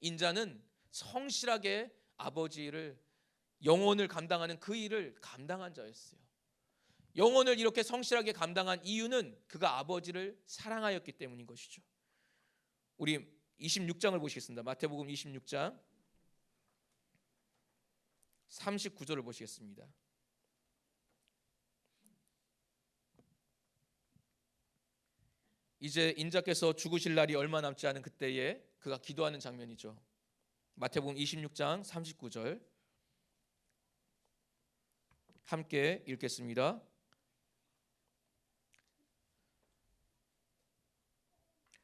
인자는 성실하게 아버지를 영혼을 감당하는 그 일을 감당한 자였어요. 영혼을 이렇게 성실하게 감당한 이유는 그가 아버지를 사랑하였기 때문인 것이죠. 우리 26장을 보시겠습니다. 마태복음 26장 39절을 보시겠습니다. 이제 인자께서 죽으실 날이 얼마 남지 않은 그때에 그가 기도하는 장면이죠. 마태복음 26장 39절 함께 읽겠습니다.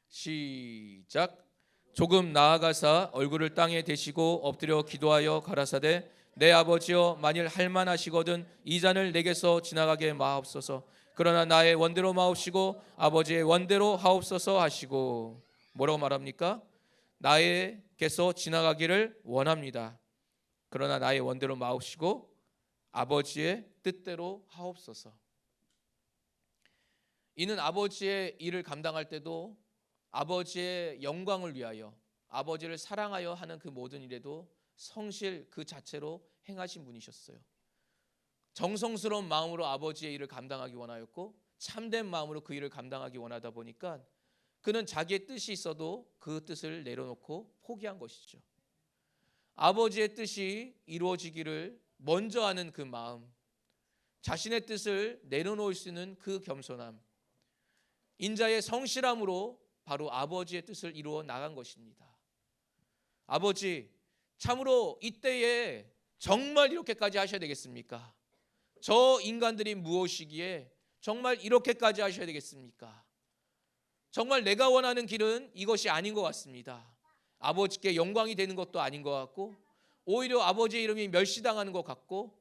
시작. 조금 나아가사 얼굴을 땅에 대시고 엎드려 기도하여 가라사대 내 아버지여 만일 할만하시거든 이 잔을 내게서 지나가게 마옵소서. 그러나 나의 원대로 마옵시고 아버지의 원대로 하옵소서 하시고 뭐라고 말합니까? 나에게서 지나가기를 원합니다. 그러나 나의 원대로 마옵시고 아버지의 뜻대로 하옵소서. 이는 아버지의 일을 감당할 때도 아버지의 영광을 위하여 아버지를 사랑하여 하는 그 모든 일에도 성실 그 자체로 행하신 분이셨어요. 정성스러운 마음으로 아버지의 일을 감당하기 원하였고 참된 마음으로 그 일을 감당하기 원하다 보니까 그는 자기의 뜻이 있어도 그 뜻을 내려놓고 포기한 것이죠. 아버지의 뜻이 이루어지기를 먼저 하는 그 마음, 자신의 뜻을 내려놓을 수 있는 그 겸손함, 인자의 성실함으로 바로 아버지의 뜻을 이루어 나간 것입니다. 아버지, 참으로 이때에 정말 이렇게까지 하셔야 되겠습니까? 저 인간들이 무엇이기에 정말 이렇게까지 하셔야 되겠습니까? 정말 내가 원하는 길은 이것이 아닌 것 같습니다. 아버지께 영광이 되는 것도 아닌 것 같고 오히려 아버지의 이름이 멸시당하는 것 같고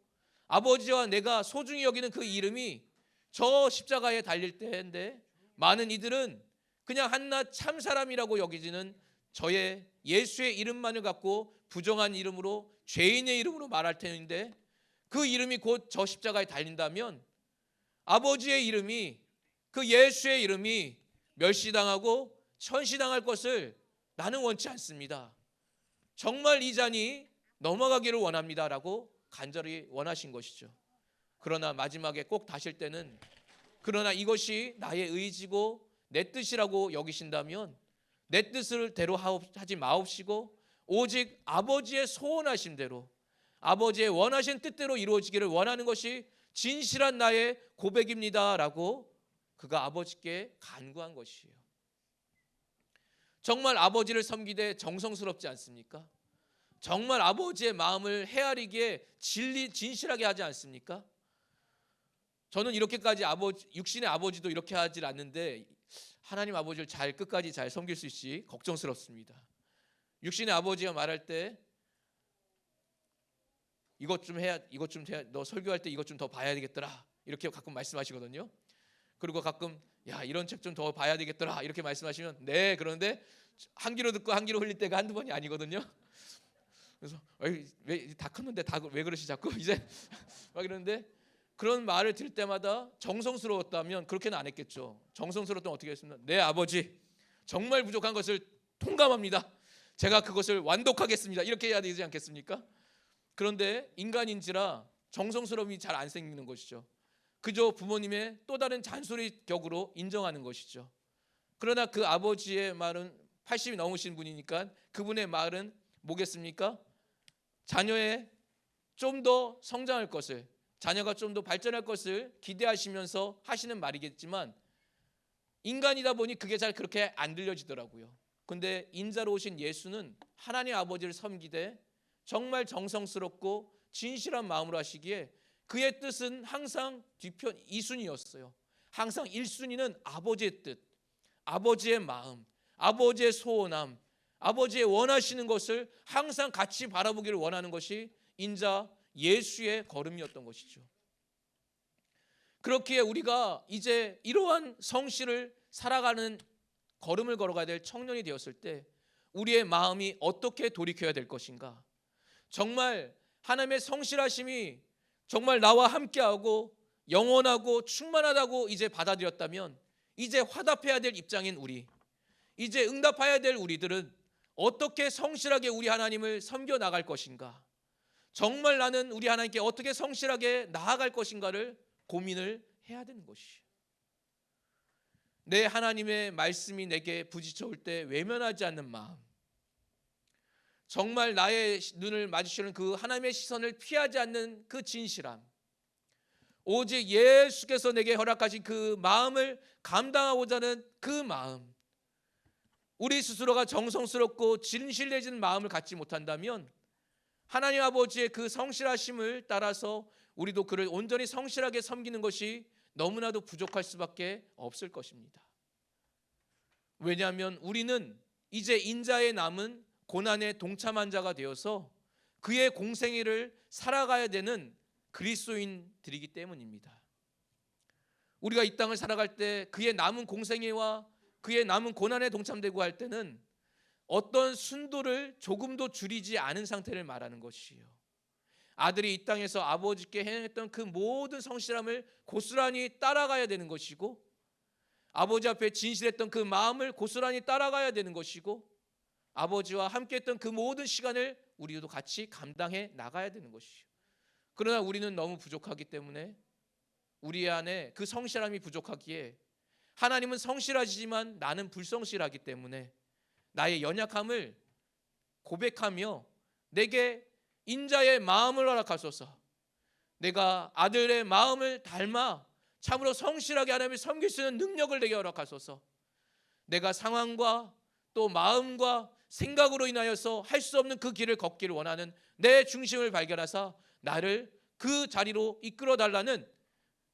아버지와 내가 소중히 여기는 그 이름이 저 십자가에 달릴 때인데 많은 이들은 그냥 한낱 참사람이라고 여기지는 저의 예수의 이름만을 갖고 부정한 이름으로 죄인의 이름으로 말할 텐데 그 이름이 곧 저 십자가에 달린다면 아버지의 이름이 그 예수의 이름이 멸시당하고 천시당할 것을 나는 원치 않습니다. 정말 이 잔이 넘어가기를 원합니다라고 간절히 원하신 것이죠. 그러나 마지막에 꼭 다실 때는 그러나 이것이 나의 의지고 내 뜻이라고 여기신다면 내 뜻을 대로 하지 마옵시고 오직 아버지의 소원하신 대로 아버지의 원하신 뜻대로 이루어지기를 원하는 것이 진실한 나의 고백입니다라고 그가 아버지께 간구한 것이에요. 정말 아버지를 섬기되 정성스럽지 않습니까? 정말 아버지의 마음을 헤아리기에 진실하게 하지 않습니까? 저는 이렇게까지 육신의 아버지도 이렇게 하질 않는데 하나님 아버지를 끝까지 잘 섬길 수 있을지 걱정스럽습니다. 육신의 아버지가 말할 때 이것 좀 해야 너 설교할 때 이것 좀 더 봐야 되겠더라 이렇게 가끔 말씀하시거든요. 그리고 가끔 야 이런 책 좀 더 봐야 되겠더라 이렇게 말씀하시면 네 그런데 한 귀로 듣고 한 귀로 흘릴 때가 한두 번이 아니거든요. 그래서 왜 다 컸는데 다 왜 그러시 자꾸 이제 막 이러는데 그런 말을 들을 때마다 정성스러웠다면 그렇게는 안 했겠죠. 정성스러웠다면 어떻게 했습니까? 네 아버지 정말 부족한 것을 통감합니다. 제가 그것을 완독하겠습니다. 이렇게 해야 되지 않겠습니까? 그런데 인간인지라 정성스러움이 잘 안 생기는 것이죠. 그저 부모님의 또 다른 잔소리 격으로 인정하는 것이죠. 그러나 그 아버지의 말은 80이 넘으신 분이니까 그분의 말은 뭐겠습니까? 자녀의 좀 더 성장할 것을 자녀가 좀 더 발전할 것을 기대하시면서 하시는 말이겠지만 인간이다 보니 그게 잘 그렇게 안 들려지더라고요. 근데 인자로 오신 예수는 하나님 아버지를 섬기되 정말 정성스럽고 진실한 마음으로 하시기에 그의 뜻은 항상 뒤편 2순위였어요. 항상 1순위는 아버지의 뜻, 아버지의 마음, 아버지의 소원함, 아버지의 원하시는 것을 항상 같이 바라보기를 원하는 것이 인자 예수의 걸음이었던 것이죠. 그렇기에 우리가 이제 이러한 성실을 살아가는 걸음을 걸어가야 될 청년이 되었을 때 우리의 마음이 어떻게 돌이켜야 될 것인가? 정말 하나님의 성실하심이 정말 나와 함께하고 영원하고 충만하다고 이제 받아들였다면 이제 화답해야 될 입장인 우리, 이제 응답해야 될 우리들은 어떻게 성실하게 우리 하나님을 섬겨 나갈 것인가? 정말 나는 우리 하나님께 어떻게 성실하게 나아갈 것인가를 고민을 해야 되는 것이에요. 내 하나님의 말씀이 내게 부딪혀 올 때 외면하지 않는 마음, 정말 나의 눈을 마주치는 그 하나님의 시선을 피하지 않는 그 진실함, 오직 예수께서 내게 허락하신 그 마음을 감당하고자 하는 그 마음, 우리 스스로가 정성스럽고 진실되진 마음을 갖지 못한다면 하나님 아버지의 그 성실하심을 따라서 우리도 그를 온전히 성실하게 섬기는 것이 너무나도 부족할 수밖에 없을 것입니다. 왜냐하면 우리는 이제 인자에 남은 고난의 동참한 자가 되어서 그의 공생애를 살아가야 되는 그리스도인들이기 때문입니다. 우리가 이 땅을 살아갈 때 그의 남은 공생애와 그의 남은 고난에 동참되고 할 때는 어떤 순도를 조금도 줄이지 않은 상태를 말하는 것이에요. 아들이 이 땅에서 아버지께 행했던 그 모든 성실함을 고스란히 따라가야 되는 것이고, 아버지 앞에 진실했던 그 마음을 고스란히 따라가야 되는 것이고, 아버지와 함께했던 그 모든 시간을 우리도 같이 감당해 나가야 되는 것이에요. 그러나 우리는 너무 부족하기 때문에 우리 안에 그 성실함이 부족하기에, 하나님은 성실하시지만 나는 불성실하기 때문에 나의 연약함을 고백하며 내게 인자의 마음을 허락하소서, 내가 아들의 마음을 닮아 참으로 성실하게 하나님을 섬길 수 있는 능력을 내게 허락하소서, 내가 상황과 또 마음과 생각으로 인하여서 할 수 없는 그 길을 걷기를 원하는 내 중심을 발견하사 나를 그 자리로 이끌어 달라는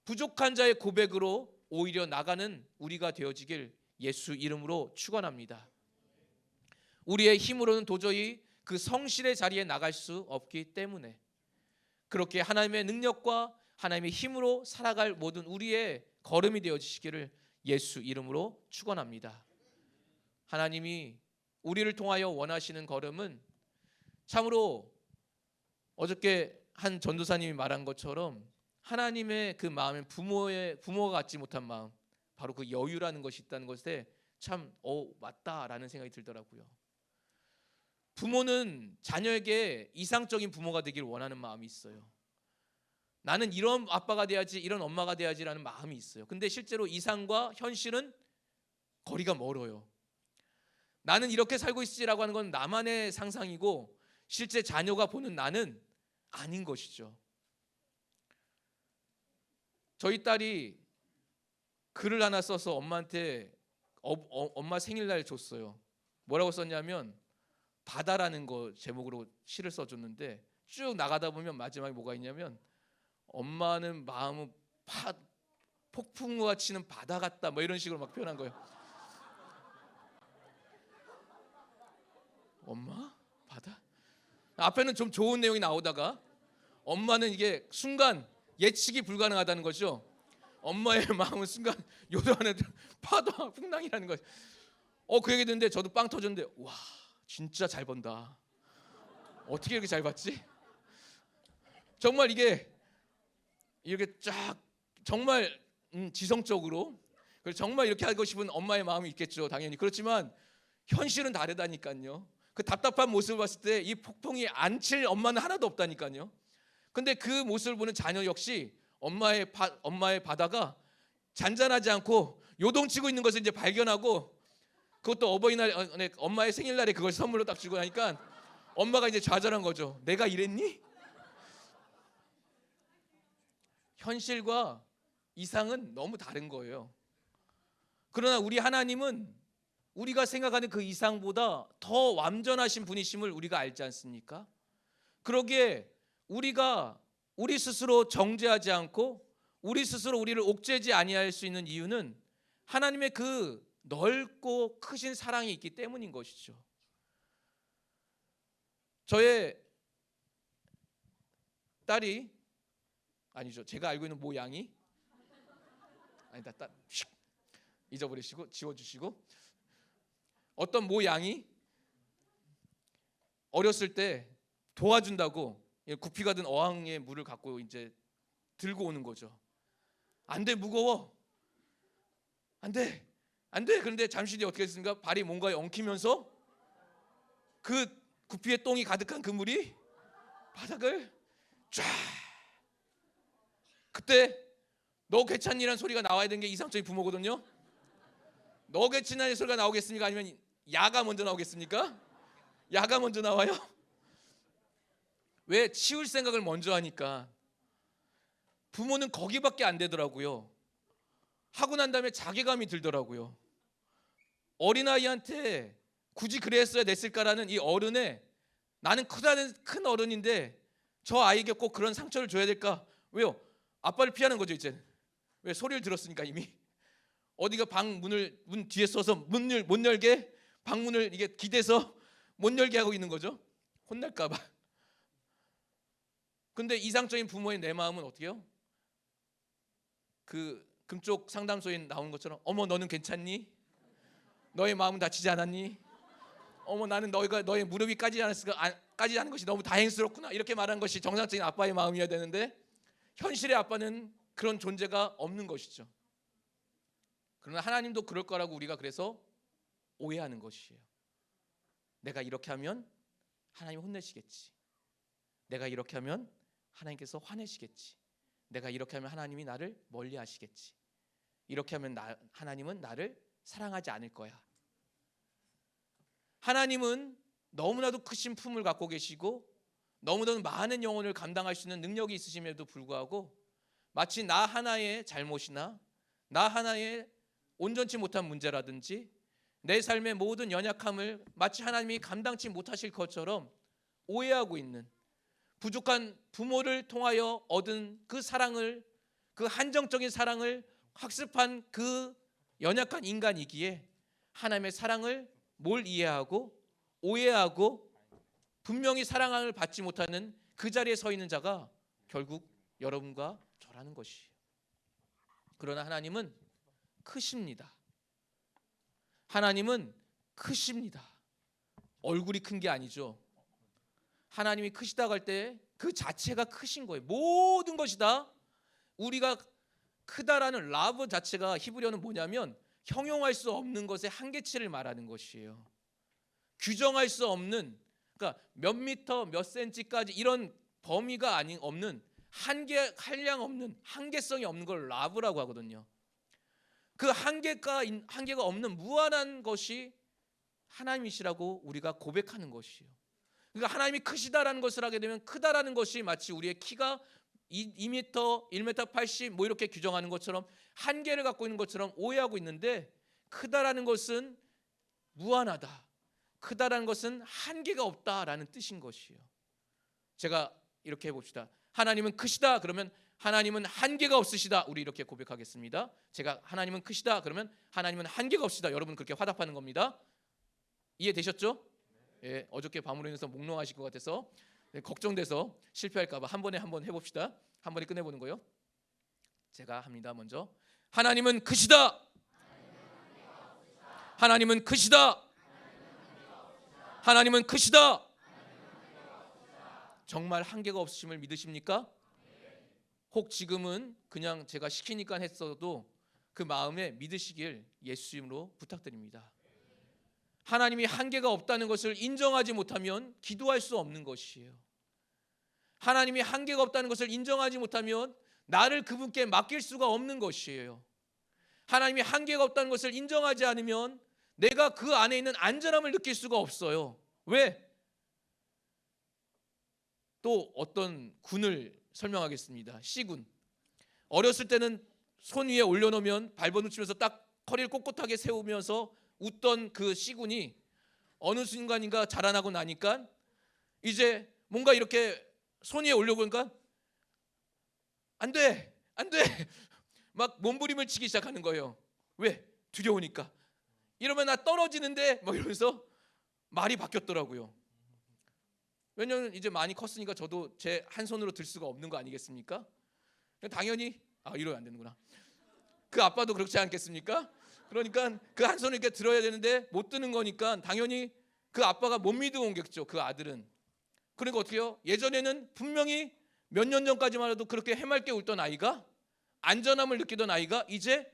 부족한 자의 고백으로 오히려 나가는 우리가 되어지길 예수 이름으로 축원합니다. 우리의 힘으로는 도저히 그 성실의 자리에 나갈 수 없기 때문에 그렇게 하나님의 능력과 하나님의 힘으로 살아갈 모든 우리의 걸음이 되어지시기를 예수 이름으로 축원합니다. 하나님이 우리를 통하여 원하시는 걸음은 참으로 어저께 한 전도사님이 말한 것처럼 하나님의 그 마음은 부모가 갖지 못한 마음, 바로 그 여유라는 것이 있다는 것에 참 맞다라는 생각이 들더라고요. 부모는 자녀에게 이상적인 부모가 되길 원하는 마음이 있어요. 나는 이런 아빠가 돼야지, 이런 엄마가 돼야지라는 마음이 있어요. 근데 실제로 이상과 현실은 거리가 멀어요. 나는 이렇게 살고 있지라고 하는 건 나만의 상상이고 실제 자녀가 보는 나는 아닌 것이죠. 저희 딸이 글을 하나 써서 엄마한테 엄마 생일날 줬어요. 뭐라고 썼냐면 바다라는 거 제목으로 시를 써줬는데, 쭉 나가다 보면 마지막에 뭐가 있냐면 엄마는 마음은 폭풍우가 치는 바다 같다, 뭐 이런 식으로 막 표현한 거예요. 엄마? 바다? 앞에는 좀 좋은 내용이 나오다가 엄마는 이게 순간 예측이 불가능하다는 거죠. 엄마의 마음은 순간 요동하는 파도와 풍랑이라는 거죠. 그 얘기 듣는데 저도 빵 터졌는데, 와 진짜 잘 번다. 어떻게 이렇게 잘 봤지? 정말 이게 이렇게 쫙 정말 지성적으로, 그래서 정말 이렇게 하고 싶은 엄마의 마음이 있겠죠, 당연히. 그렇지만 현실은 다르다니까요. 그 답답한 모습을 봤을 때 이 폭풍이 안 칠 엄마는 하나도 없다니까요. 근데 그 모습을 보는 자녀 역시 엄마의 바다가 잔잔하지 않고 요동치고 있는 것을 이제 발견하고, 그것도 어버이날 엄마의 생일날에 그걸 선물로 딱 주고 나니까 엄마가 이제 좌절한 거죠. 내가 이랬니? 현실과 이상은 너무 다른 거예요. 그러나 우리 하나님은 우리가 생각하는 그 이상보다 더 완전하신 분이심을 우리가 알지 않습니까? 그러기에 우리가 우리 스스로 정죄하지 않고 우리 스스로 우리를 옥죄지 아니할 수 있는 이유는 하나님의 그 넓고 크신 사랑이 있기 때문인 것이죠. 저의 딸이, 아니죠, 제가 알고 있는 모양이 아니다, 잊어버리시고 지워주시고, 어떤 모 양이 어렸을 때 도와준다고 구피가 든 어항에 물을 갖고 이제 들고 오는 거죠. 안 돼, 무거워. 안 돼. 그런데 잠시 뒤에 어떻게 됐습니까? 발이 뭔가에 엉키면서 그 구피의 똥이 가득한 그 물이 바닥을 쫙. 그때 너 괜찮니라는 소리가 나와야 되는 게 이상적인 부모거든요. 너 괜찮니라는 소리가 나오겠습니까? 아니면 야가 먼저 나오겠습니까? 야가 먼저 나와요. 왜? 치울 생각을 먼저 하니까. 부모는 거기밖에 안 되더라고요. 하고 난 다음에 자괴감이 들더라고요. 어린아이한테 굳이 그랬어야 됐을까라는 이 어른의, 나는 큰 어른인데 저 아이에게 꼭 그런 상처를 줘야 될까? 왜요? 아빠를 피하는 거죠 이제. 왜? 소리를 들었으니까 이미. 어디가 문 뒤에 서서 못 열게 방문을 이게 기대서 못 열게 하고 있는 거죠. 혼날까 봐. 근데 이상적인 부모의 내 마음은 어떻게요? 그 금쪽 상담소에 나오는 것처럼, 어머 너는 괜찮니? 너의 마음은 다치지 않았니? 어머 나는 너의 무릎이 까지지 않은 것이 너무 다행스럽구나, 이렇게 말하는 것이 정상적인 아빠의 마음이어야 되는데, 현실의 아빠는 그런 존재가 없는 것이죠. 그러나 하나님도 그럴 거라고 우리가 그래서 오해하는 것이에요. 내가 이렇게 하면 하나님 혼내시겠지. 내가 이렇게 하면 하나님께서 화내시겠지. 내가 이렇게 하면 하나님이 나를 멀리 하시겠지. 이렇게 하면 하나님은 나를 사랑하지 않을 거야. 하나님은 너무나도 크신 품을 갖고 계시고 너무나도 많은 영혼을 감당할 수 있는 능력이 있으심에도 불구하고 마치 나 하나의 잘못이나 나 하나의 온전치 못한 문제라든지 내 삶의 모든 연약함을 마치 하나님이 감당치 못하실 것처럼 오해하고 있는, 부족한 부모를 통하여 얻은 그 사랑을, 그 한정적인 사랑을 학습한 그 연약한 인간이기에 하나님의 사랑을 뭘 이해하고 오해하고 분명히 사랑을 받지 못하는 그 자리에 서 있는 자가 결국 여러분과 저라는 것이에요. 그러나 하나님은 크십니다. 하나님은 크십니다. 얼굴이 큰 게 아니죠. 하나님이 크시다고 할 때 그 자체가 크신 거예요. 모든 것이 다 우리가 크다라는 라브 자체가 히브리어는 뭐냐면 형용할 수 없는 것의 한계치를 말하는 것이에요. 규정할 수 없는, 그러니까 몇 미터 몇 센치까지 이런 범위가 없는, 한량 없는, 한계성이 없는 걸 라브라고 하거든요. 그 한계가 없는 무한한 것이 하나님이시라고 우리가 고백하는 것이에요. 그러니까 하나님이 크시다라는 것을 하게 되면 크다라는 것이 마치 우리의 키가 2m, 1m 80 뭐 이렇게 규정하는 것처럼 한계를 갖고 있는 것처럼 오해하고 있는데, 크다라는 것은 무한하다, 크다라는 것은 한계가 없다라는 뜻인 것이에요. 제가 이렇게 해봅시다. 하나님은 크시다 그러면 하나님은 한계가 없으시다, 우리 이렇게 고백하겠습니다. 제가 하나님은 크시다 그러면 하나님은 한계가 없으시다, 여러분 그렇게 화답하는 겁니다. 이해되셨죠? 예, 어저께 밤으로 인해서 몽롱하실 것 같아서 걱정돼서 실패할까 봐 한번 해봅시다. 한 번에 끝내보는 거요. 제가 합니다. 먼저 하나님은 크시다. 하나님은 크시다. 하나님은 크시다. 정말 한계가 없으심을 믿으십니까? 혹 지금은 그냥 제가 시키니까 했어도 그 마음에 믿으시길 예수 이름으로 부탁드립니다. 하나님이 한계가 없다는 것을 인정하지 못하면 기도할 수 없는 것이에요. 하나님이 한계가 없다는 것을 인정하지 못하면 나를 그분께 맡길 수가 없는 것이에요. 하나님이 한계가 없다는 것을 인정하지 않으면 내가 그 안에 있는 안전함을 느낄 수가 없어요. 왜? 또 어떤 군을 설명하겠습니다. C군. 어렸을 때는 손 위에 올려놓으면 발버둥치면서 딱 허리를 꼿꼿하게 세우면서 웃던 그 C군이 어느 순간인가 자라나고 나니까 이제 뭔가 이렇게 손 위에 올려보니까 안 돼, 안 돼, 막 몸부림을 치기 시작하는 거예요. 왜? 두려우니까. 이러면 나 떨어지는데 막 이러면서 말이 바뀌었더라고요. 왜냐하면 이제 많이 컸으니까 저도 제 한 손으로 들 수가 없는 거 아니겠습니까? 당연히 이러면 안 되는구나. 그 아빠도 그렇지 않겠습니까? 그러니까 그 한 손을 이렇게 들어야 되는데 못 드는 거니까 당연히 그 아빠가 못 믿고 옮겼죠. 그 아들은. 그러니까 어떻게 해요? 예전에는 분명히 몇 년 전까지만 해도 그렇게 해맑게 울던 아이가, 안전함을 느끼던 아이가 이제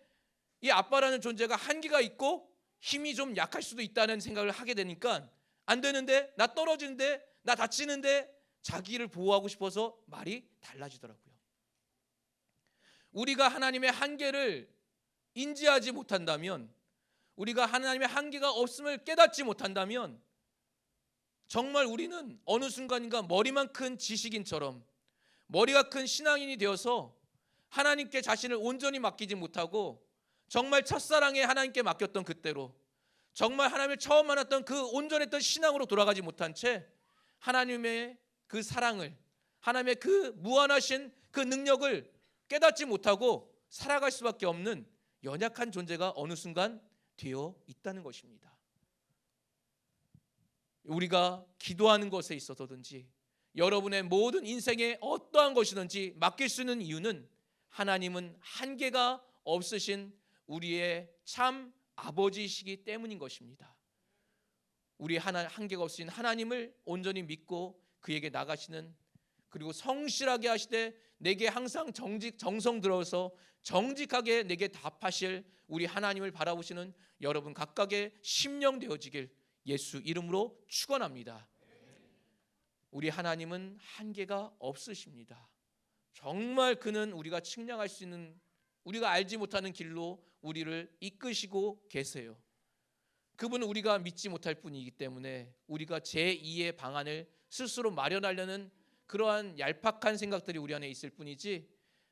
이 아빠라는 존재가 한계가 있고 힘이 좀 약할 수도 있다는 생각을 하게 되니까 안 되는데, 나 떨어지는데, 나 다치는데, 자기를 보호하고 싶어서 말이 달라지더라고요. 우리가 하나님의 한계를 인지하지 못한다면, 우리가 하나님의 한계가 없음을 깨닫지 못한다면 정말 우리는 어느 순간인가 머리만 큰 지식인처럼, 머리가 큰 신앙인이 되어서 하나님께 자신을 온전히 맡기지 못하고 정말 첫사랑에 하나님께 맡겼던 그때로, 정말 하나님을 처음 만났던 그 온전했던 신앙으로 돌아가지 못한 채 하나님의 그 사랑을, 하나님의 그 무한하신 그 능력을 깨닫지 못하고 살아갈 수밖에 없는 연약한 존재가 어느 순간 되어 있다는 것입니다. 우리가 기도하는 것에 있어서든지 여러분의 모든 인생의 어떠한 것이든지 맡길 수 있는 이유는 하나님은 한계가 없으신 우리의 참 아버지이시기 때문인 것입니다. 우리 한계가 없으신 하나님을 온전히 믿고 그에게 나가시는, 그리고 성실하게 하시되 내게 항상 정성 들어서 정직하게 내게 답하실 우리 하나님을 바라보시는 여러분 각각의 심령 되어지길 예수 이름으로 축원합니다. 우리 하나님은 한계가 없으십니다. 정말 그는 우리가 측량할 수 있는, 우리가 알지 못하는 길로 우리를 이끄시고 계세요. 그분은 우리가 믿지 못할 뿐이기 때문에 우리가 제2의 방안을 스스로 마련하려는 그러한 얄팍한 생각들이 우리 안에 있을 뿐이지,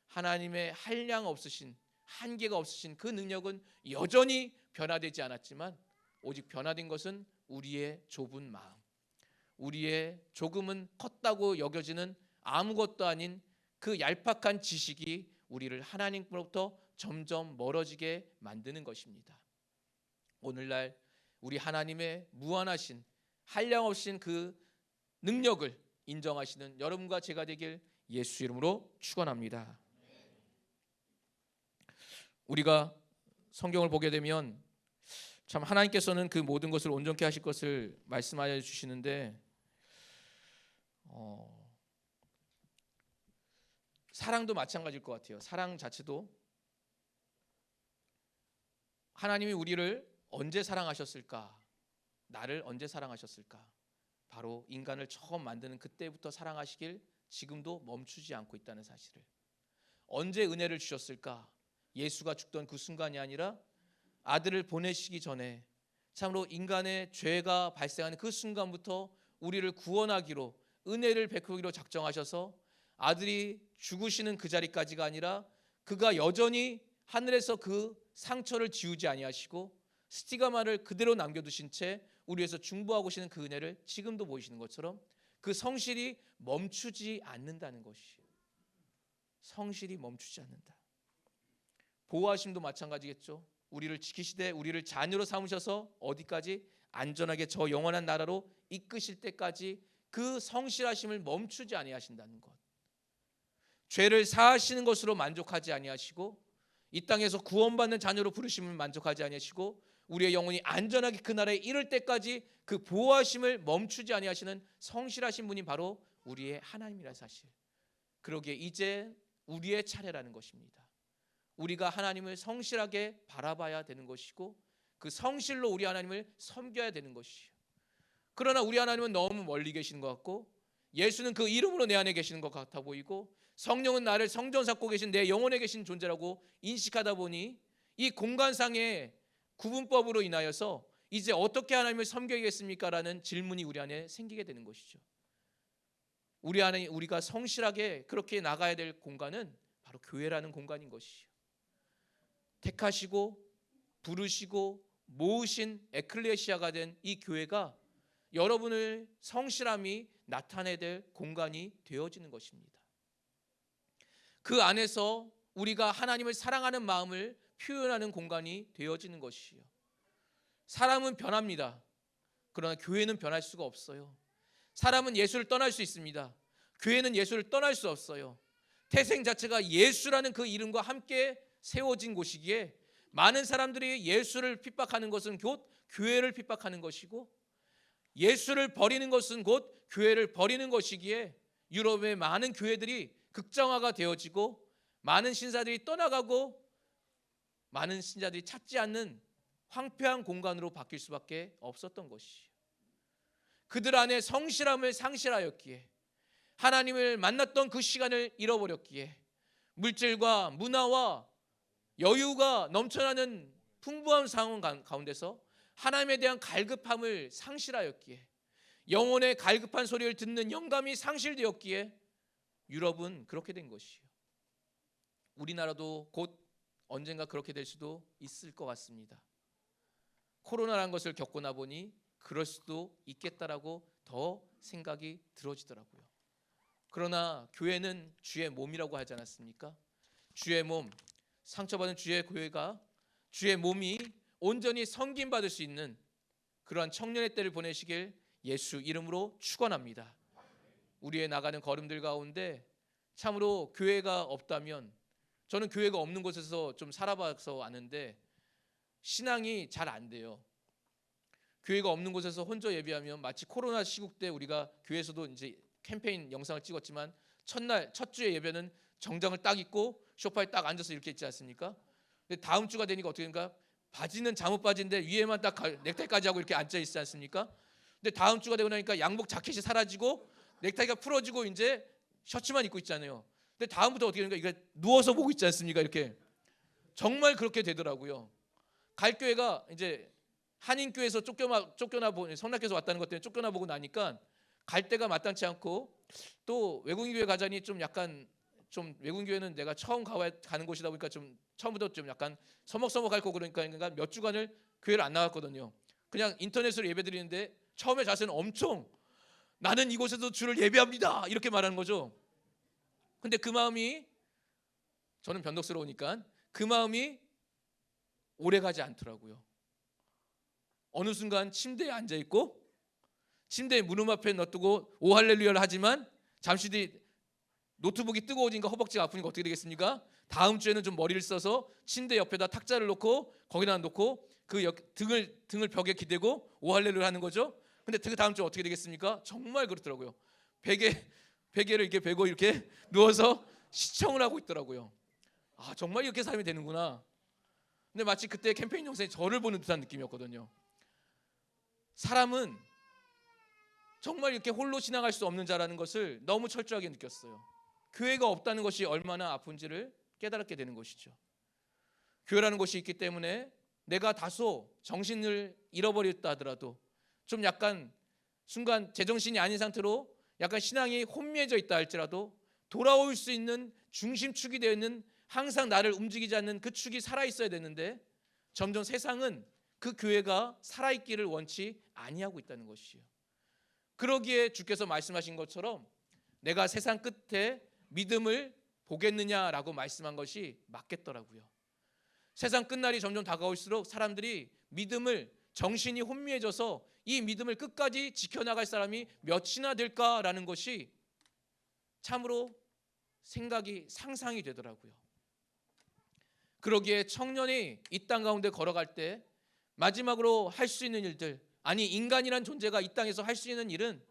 하나님의 한량 없으신, 한계가 없으신 그 능력은 여전히 변화되지 않았지만, 오직 변화된 것은 우리의 좁은 마음, 우리의 조금은 컸다고 여겨지는 아무것도 아닌 그 얄팍한 지식이 우리를 하나님으로부터 점점 멀어지게 만드는 것입니다. 오늘날 우리 하나님의 무한하신 한량 없으신 그 능력을 인정하시는 여러분과 제가 되길 예수 이름으로 축원합니다. 우리가 성경을 보게 되면 참 하나님께서는 그 모든 것을 온전케 하실 것을 말씀하여 주시는데, 사랑도 마찬가지일 것 같아요. 사랑 자체도 하나님이 우리를 언제 사랑하셨을까? 나를 언제 사랑하셨을까? 바로 인간을 처음 만드는 그때부터 사랑하시길 지금도 멈추지 않고 있다는 사실을. 언제 은혜를 주셨을까? 예수가 죽던 그 순간이 아니라 아들을 보내시기 전에, 참으로 인간의 죄가 발생하는 그 순간부터 우리를 구원하기로, 은혜를 베푸기로 작정하셔서 아들이 죽으시는 그 자리까지가 아니라 그가 여전히 하늘에서 그 상처를 지우지 아니하시고 스티가마를 그대로 남겨두신 채 우리 위해서 중보하고 계시는 그 은혜를 지금도 보이시는 것처럼 그 성실이 멈추지 않는다는 것이, 성실이 멈추지 않는다. 보호하심도 마찬가지겠죠. 우리를 지키시되 우리를 자녀로 삼으셔서 어디까지? 안전하게 저 영원한 나라로 이끄실 때까지 그 성실하심을 멈추지 아니하신다는 것. 죄를 사하시는 것으로 만족하지 아니하시고 이 땅에서 구원받는 자녀로 부르심을 만족하지 아니하시고 우리의 영혼이 안전하게 그 나라에 이를 때까지 그 보호하심을 멈추지 아니하시는 성실하신 분이 바로 우리의 하나님이라 사실. 그러기에 이제 우리의 차례라는 것입니다. 우리가 하나님을 성실하게 바라봐야 되는 것이고 그 성실로 우리 하나님을 섬겨야 되는 것이요. 그러나 우리 하나님은 너무 멀리 계시는 것 같고, 예수는 그 이름으로 내 안에 계시는 것 같아 보이고, 성령은 나를 성전 삼고 계신 내 영혼에 계신 존재라고 인식하다 보니 이 공간상의 구분법으로 인하여서 이제 어떻게 하나님을 섬겨야겠습니까? 라는 질문이 우리 안에 생기게 되는 것이죠. 우리 안에 우리가 성실하게 그렇게 나가야 될 공간은 바로 교회라는 공간인 것이죠. 택하시고 부르시고 모으신 에클레시아가 된 이 교회가 여러분을 성실함이 나타내야 될 공간이 되어지는 것입니다. 그 안에서 우리가 하나님을 사랑하는 마음을 표현하는 공간이 되어지는 것이요. 사람은 변합니다. 그러나 교회는 변할 수가 없어요. 사람은 예수를 떠날 수 있습니다. 교회는 예수를 떠날 수 없어요. 태생 자체가 예수라는 그 이름과 함께 세워진 곳이기에 많은 사람들이 예수를 핍박하는 것은 곧 교회를 핍박하는 것이고, 예수를 버리는 것은 곧 교회를 버리는 것이기에 유럽의 많은 교회들이 극장화가 되어지고 많은 신사들이 떠나가고 많은 신자들이 찾지 않는 황폐한 공간으로 바뀔 수밖에 없었던 것이에요. 그들 안에 성실함을 상실하였기에, 하나님을 만났던 그 시간을 잃어버렸기에, 물질과 문화와 여유가 넘쳐나는 풍부한 상황 가운데서 하나님에 대한 갈급함을 상실하였기에, 영혼의 갈급한 소리를 듣는 영감이 상실되었기에 유럽은 그렇게 된 것이에요. 우리나라도 곧 언젠가 그렇게 될 수도 있을 것 같습니다. 코로나라는 것을 겪고 나 보니 그럴 수도 있겠다라고 더 생각이 들어지더라고요. 그러나 교회는 주의 몸이라고 하지 않았습니까? 주의 몸, 상처받은 주의 교회가, 주의 몸이 온전히 섬김받을 수 있는 그러한 청년의 때를 보내시길 예수 이름으로 축원합니다. 우리의 나가는 걸음들 가운데 참으로 교회가 없다면, 저는 교회가 없는 곳에서 좀 살아봐서 아는데 신앙이 잘 안 돼요. 교회가 없는 곳에서 혼자 예배하면 마치 코로나 시국 때 우리가 교회에서도 이제 캠페인 영상을 찍었지만 첫 주의 예배는 정장을 딱 입고 소파에 딱 앉아서 이렇게 있지 않습니까? 근데 다음 주가 되니까 어떻게 되는가? 바지는 잠옷 바지인데 위에만 딱 넥타이까지 하고 이렇게 앉아 있지 않습니까? 근데 다음 주가 되고 나니까 양복 자켓이 사라지고 넥타이가 풀어지고 이제 셔츠만 입고 있잖아요. 근데 다음부터 어떻게 되는가? 이거 누워서 보고 있지 않습니까? 이렇게 정말 그렇게 되더라고요. 갈 교회가 이제 한인교회에서 쫓겨나 보니, 성락교에서 왔다는 것 때문에 쫓겨나 보고 나니까 갈 데가 마땅치 않고, 또 외국인 교회 가자니 좀 약간 좀 외국인 교회는 내가 처음 가는 곳이다 보니까 좀 처음부터 좀 약간 서먹서먹할 거고, 그러니까 몇 주간을 교회를 안 나갔거든요. 그냥 인터넷으로 예배드리는데 처음에 자세는 엄청 나는 이곳에서 주를 예배합니다 이렇게 말하는 거죠. 근데 그 마음이, 저는 변덕스러우니까 그 마음이 오래가지 않더라고요. 어느 순간 침대에 앉아있고 침대에 무릎 앞에 놔두고 오 할렐루야를 하지만 잠시 뒤 노트북이 뜨거워지니까 허벅지가 아프니까 어떻게 되겠습니까? 다음 주에는 좀 머리를 써서 침대 옆에다 탁자를 놓고 거기다 놓고 그 등을 벽에 기대고 오 할렐루야 하는 거죠. 근데 그 다음 주 어떻게 되겠습니까? 정말 그렇더라고요. 베개를 이렇게 베고 이렇게 누워서 시청을 하고 있더라고요. 아, 정말 이렇게 삶이 되는구나. 근데 마치 그때 캠페인 영상에 저를 보는 듯한 느낌이었거든요. 사람은 정말 이렇게 홀로 신앙할 수 없는 자라는 것을 너무 철저하게 느꼈어요. 교회가 없다는 것이 얼마나 아픈지를 깨달게 되는 것이죠. 교회라는 것이 있기 때문에 내가 다소 정신을 잃어버렸다 하더라도, 좀 약간 순간 제정신이 아닌 상태로 약간 신앙이 혼미해져 있다 할지라도 돌아올 수 있는 중심축이 되어 있는, 항상 나를 움직이지 않는 그 축이 살아있어야 되는데 점점 세상은 그 교회가 살아있기를 원치 아니하고 있다는 것이에요. 그러기에 주께서 말씀하신 것처럼 내가 세상 끝에 믿음을 보겠느냐라고 말씀한 것이 맞겠더라고요. 세상 끝날이 점점 다가올수록 사람들이 믿음을, 정신이 혼미해져서 이 믿음을 끝까지 지켜나갈 사람이 몇이나 될까라는 것이 참으로 상상이 되더라고요. 그러기에 청년이 이 땅 가운데 걸어갈 때 마지막으로 할 수 있는 일들, 아니 인간이란 존재가 이 땅에서 할 수 있는 일은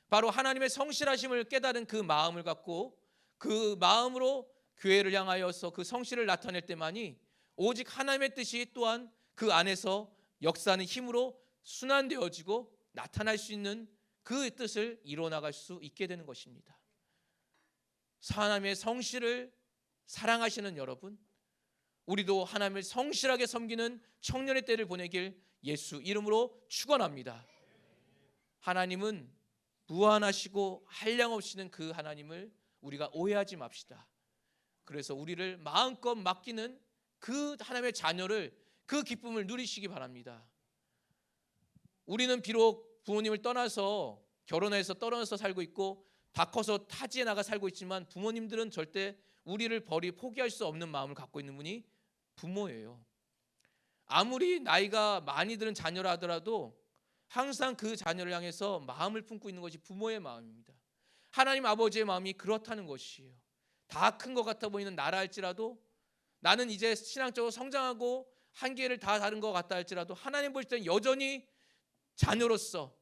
바로 하나님의 성실하심을 깨달은 그 마음을 갖고 그 마음으로 교회를 향하여서 그 성실을 나타낼 때만이 오직 하나님의 뜻이 또한 그 안에서 역사하는 힘으로 순환되어지고 나타날 수 있는 그 뜻을 이뤄나갈 수 있게 되는 것입니다. 하나님의 성실을 사랑하시는 여러분, 우리도 하나님을 성실하게 섬기는 청년의 때를 보내길 예수 이름으로 축원합니다. 하나님은 무한하시고 한량없으시는 그 하나님을 우리가 오해하지 맙시다. 그래서 우리를 마음껏 맡기는 그 하나님의 자녀를, 그 기쁨을 누리시기 바랍니다. 우리는 비록 부모님을 떠나서 결혼해서 떨어져서 살고 있고 다 커서 타지에 나가 살고 있지만 부모님들은 절대 우리를 포기할 수 없는 마음을 갖고 있는 분이 부모예요. 아무리 나이가 많이 드는 자녀라 하더라도 항상 그 자녀를 향해서 마음을 품고 있는 것이 부모의 마음입니다. 하나님 아버지의 마음이 그렇다는 것이에요. 다 큰 것 같아 보이는 나라 할지라도 나는 이제 신앙적으로 성장하고 한계를 다 다른 것 같다 할지라도 하나님 볼 때는 여전히 자녀로서,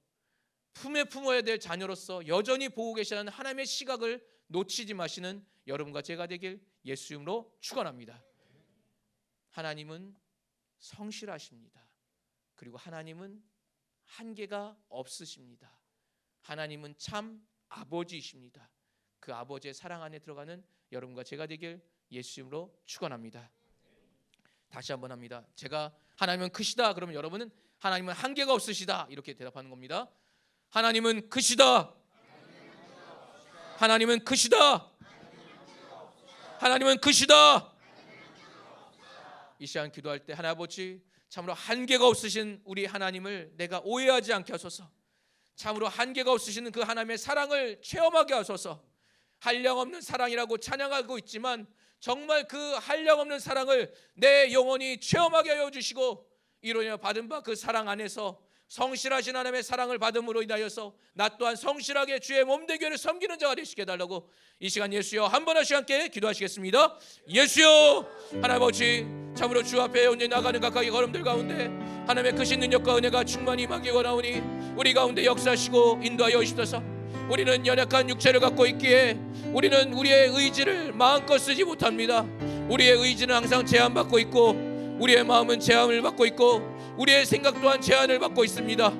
품에 품어야 될 자녀로서 여전히 보고 계시는 하나님의 시각을 놓치지 마시는 여러분과 제가 되길 예수 이름으로 축원합니다. 하나님은 성실하십니다. 그리고 하나님은 한계가 없으십니다. 하나님은 참 아버지이십니다. 그 아버지의 사랑 안에 들어가는 여러분과 제가 되길 예수 이름으로 축원합니다. 다시 한번 합니다. 제가 하나님은 크시다 그러면 여러분은 하나님은 한계가 없으시다 이렇게 대답하는 겁니다. 하나님은 크시다. 하나님은 크시다. 하나님은 크시다. 이 시간 기도할 때 하나님 아버지, 참으로 한계가 없으신 우리 하나님을 내가 오해하지 않게 하소서. 참으로 한계가 없으신 그 하나님의 사랑을 체험하게 하소서. 한량없는 사랑이라고 찬양하고 있지만 정말 그 한량없는 사랑을 내 영혼이 체험하게 하여 주시고, 이로 인하여 받은 바 그 사랑 안에서 성실하신 하나님의 사랑을 받음으로 인하여서 나 또한 성실하게 주의 몸되게 교회를 섬기는 자가 되시게 해달라고 이 시간 예수여 한 번 하시 함께 기도하시겠습니다. 예수여, 하나님 아버지, 참으로 주 앞에 온전히 나가는 각각의 걸음들 가운데 하나님의 크신 능력과 은혜가 충만히 임하기 원하오니 우리 가운데 역사하시고 인도하여 주시옵소서. 우리는 연약한 육체를 갖고 있기에 우리는 우리의 의지를 마음껏 쓰지 못합니다. 우리의 의지는 항상 제한받고 있고 우리의 마음은 제한을 받고 있고 우리의 생각 또한 제한을 받고 있습니다.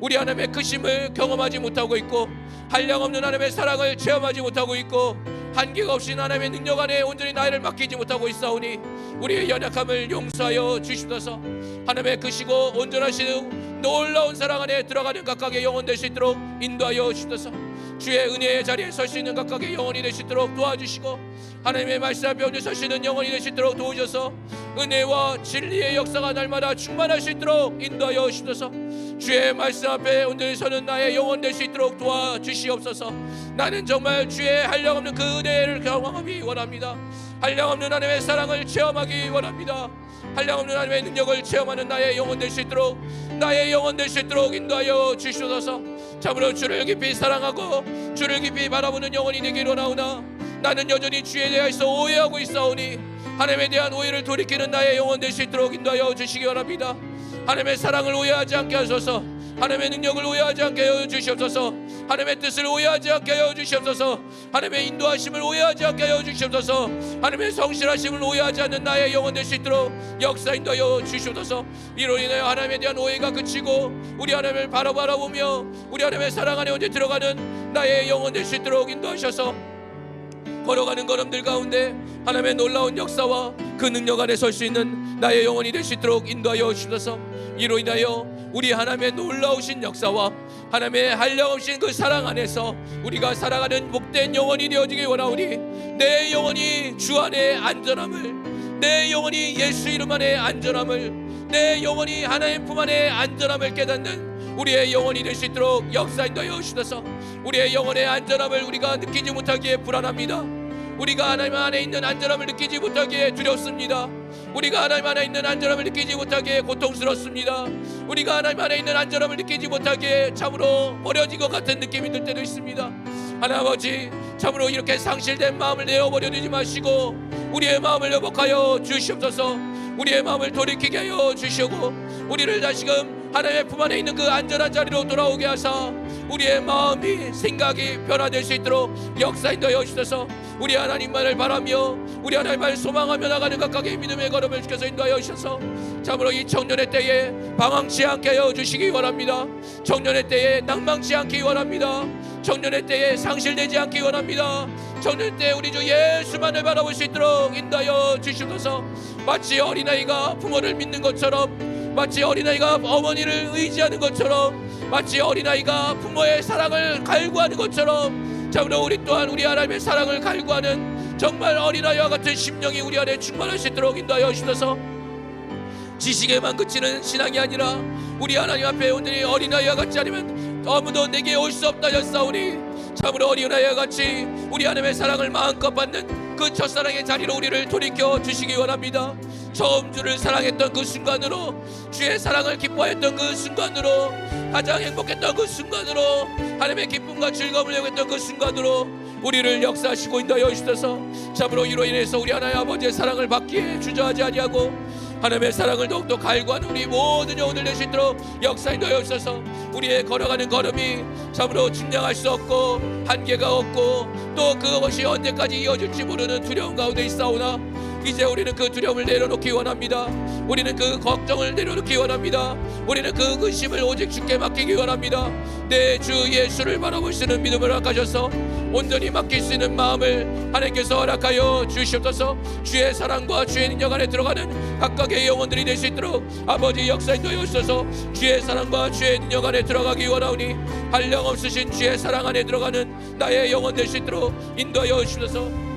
우리 하나님의 크심을 경험하지 못하고 있고 한량없는 하나님의 사랑을 체험하지 못하고 있고 한계가 없인 하나님의 능력 안에 온전히 나이를 맡기지 못하고 있사오니 우리의 연약함을 용서하여 주시옵소서. 하나님의 크시고 온전하신 놀라운 사랑 안에 들어가는 각각의 영혼 될 수 있도록 인도하여 주시옵소서. 주의 은혜의 자리에 설 수 있는 각각의 영혼이 될 수 있도록 도와주시고 하나님의 말씀 앞에 온전히 설 수 있는 영혼이 될 수 있도록 도우셔서 은혜와 진리의 역사가 날마다 충만할 수 있도록 인도하여 주시옵소서. 주의 말씀 앞에 온전히 서는 나의 영혼 될 수 있도록 도와주시옵소서. 나는 정말 주의 한량없는 그 은혜를 경험하기 원합니다. 한량없는 하나님의 사랑을 체험하기 원합니다. 한량없는 하나님의 능력을 체험하는 나의 영혼 될 수 있도록, 나의 영혼 될 수 있도록 인도하여 주시옵소서. 참으로 주를 깊이 사랑하고 주를 깊이 바라보는 영혼이 되기를 원하오나 나는 여전히 주에 대해서 오해하고 있사오니 하나님에 대한 오해를 돌이키는 나의 영혼 될 수 있도록 인도하여 주시기 원합니다. 하나님의 사랑을 오해하지 않게 하소서. 하나님의 능력을 오해하지 않게 하여 주시옵소서. 하나님의 뜻을 오해하지 않게 하여 주시옵소서. 하나님의 인도하심을 오해하지 않게 하여 주시옵소서. 하나님의 성실하심을 오해하지 않는 나의 영혼 될 수 있도록 역사 인도하여 주시옵소서. 이로 인하여 하나님에 대한 오해가 그치고 우리 하나님을 바라보며 우리 하나님의 사랑 안에 언제 들어가는 나의 영혼 될 수 있도록 인도하셔서 걸어가는 걸음들 가운데 하나님의 놀라운 역사와 그 능력 안에 설 수 있는 나의 영혼이 될 수 있도록 인도하여 주셔서 이로 인하여 우리 하나님의 놀라우신 역사와 하나님의 한량없인 그 사랑 안에서 우리가 살아가는 복된 영혼이 되어지기 원하오니 내 영혼이 주 안에 안전함을, 내 영혼이 예수 이름 안에 안전함을, 내 영혼이 하나님 품 안에 안전함을 깨닫는 우리의 영혼이 될 수 있도록 역사 인도하여 주셔서 우리의 영혼의 안전함을 우리가 느끼지 못하기에 불안합니다. 우리가 하나님 안에 있는 안전함을 느끼지 못하기에 두렵습니다. 우리가 하나님 안에 있는 안전함을 느끼지 못하기에 고통스럽습니다. 우리가 하나님 안에 있는 안전함을 느끼지 못하기에 참으로 버려진 것 같은 느낌이 들 때도 있습니다. 하나님 아버지, 참으로 이렇게 상실된 마음을 내어버려두지 마시고 우리의 마음을 회복하여 주시옵소서. 우리의 마음을 돌이키게 하여 주시고 우리를 다시금 하나님의 품 안에 있는 그 안전한 자리로 돌아오게 하사 우리의 마음이 생각이 변화될 수 있도록 역사 인도하여 주셔서 우리 하나님만을 바라며 우리 하나님만을 소망하며 나가는 각각의 믿음의 걸음을 주셔서 인도하여 주셔서 참으로 이 청년의 때에 방황치 않게 하여 주시기 원합니다. 청년의 때에 낭망치 않기 원합니다. 청년의 때에 상실되지 않기 원합니다. 청년 때 우리 주 예수만을 바라볼 수 있도록 인도하여 주시옵소서. 마치 어린아이가 부모를 믿는 것처럼, 마치 어린아이가 어머니를 의지하는 것처럼, 마치 어린아이가 부모의 사랑을 갈구하는 것처럼 참으로 우리 또한 우리 하나님의 사랑을 갈구하는 정말 어린아이와 같은 심령이 우리 안에 충만할 수 있도록 인도하여 주셔서 지식에만 그치는 신앙이 아니라 우리 하나님 앞에 온전히 어린아이와 같지 않으면 아무도 내게 올 수 없다 하셨사오니 참으로 어린아이와 같이 우리 하나님의 사랑을 마음껏 받는 그 첫사랑의 자리로 우리를 돌이켜 주시기 원합니다. 처음 주를 사랑했던 그 순간으로, 주의 사랑을 기뻐했던 그 순간으로, 가장 행복했던 그 순간으로, 하나님의 기쁨과 즐거움을 여겼던 그 순간으로 우리를 역사하시고 인도하여 주셔서 참으로 이로 인해서 우리 하나님 아버지의 사랑을 받기에 주저하지 아니하고 하나님의 사랑을 더욱더 갈구하는 우리 모든 영혼들 될 수 있도록 역사인도여 주셔서 우리의 걸어가는 걸음이 참으로 측량할 수 없고 한계가 없고 또 그것이 언제까지 이어질지 모르는 두려움 가운데 있사오나 이제 우리는 그 두려움을 내려놓기 원합니다. 우리는 그 걱정을 내려놓기 원합니다. 우리는 그 근심을 오직 주께 맡기기 원합니다. 내 주 예수를 바라볼 수 있는 믿음을 허락하셔서 온전히 맡길 수 있는 마음을 하나님께서 허락하여 주시옵소서. 주의 사랑과 주의 능력 안에 들어가는 각각의 영혼들이 될 수 있도록 아버지 역사인도여 주셔서 주의 사랑과 주의 능력 안에 들어가기 원하오니 한량없으신 주의 사랑 안에 들어가는 나의 영혼 될 수 있도록 인도하여 주셔서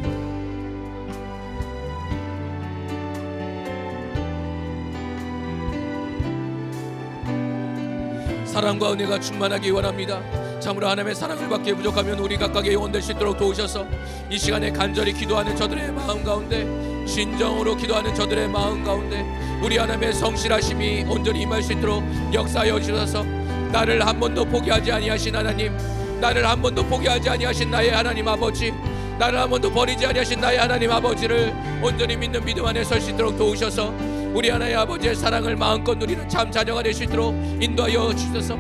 사랑과 은혜가 충만하기 원합니다. 참으로 하나님의 사랑을 받기에 부족하면 우리 각각의 영혼 될 수 있도록 도우셔서 이 시간에 간절히 기도하는 저들의 마음 가운데 진정으로 기도하는 저들의 마음 가운데 우리 하나님의 성실하심이 온전히 임할 수 있도록 역사하여 주셔서 나를 한 번도 포기하지 아니하신 하나님, 나를 한 번도 포기하지 아니하신 나의 하나님 아버지, 나를 한 번도 버리지 아니하신 나의 하나님 아버지를 온전히 믿는 믿음 안에 설 수 있도록 도우셔서 우리 하나님 아버지의 사랑을 마음껏 누리는 참 자녀가 될 수 있도록 인도하여 주셔서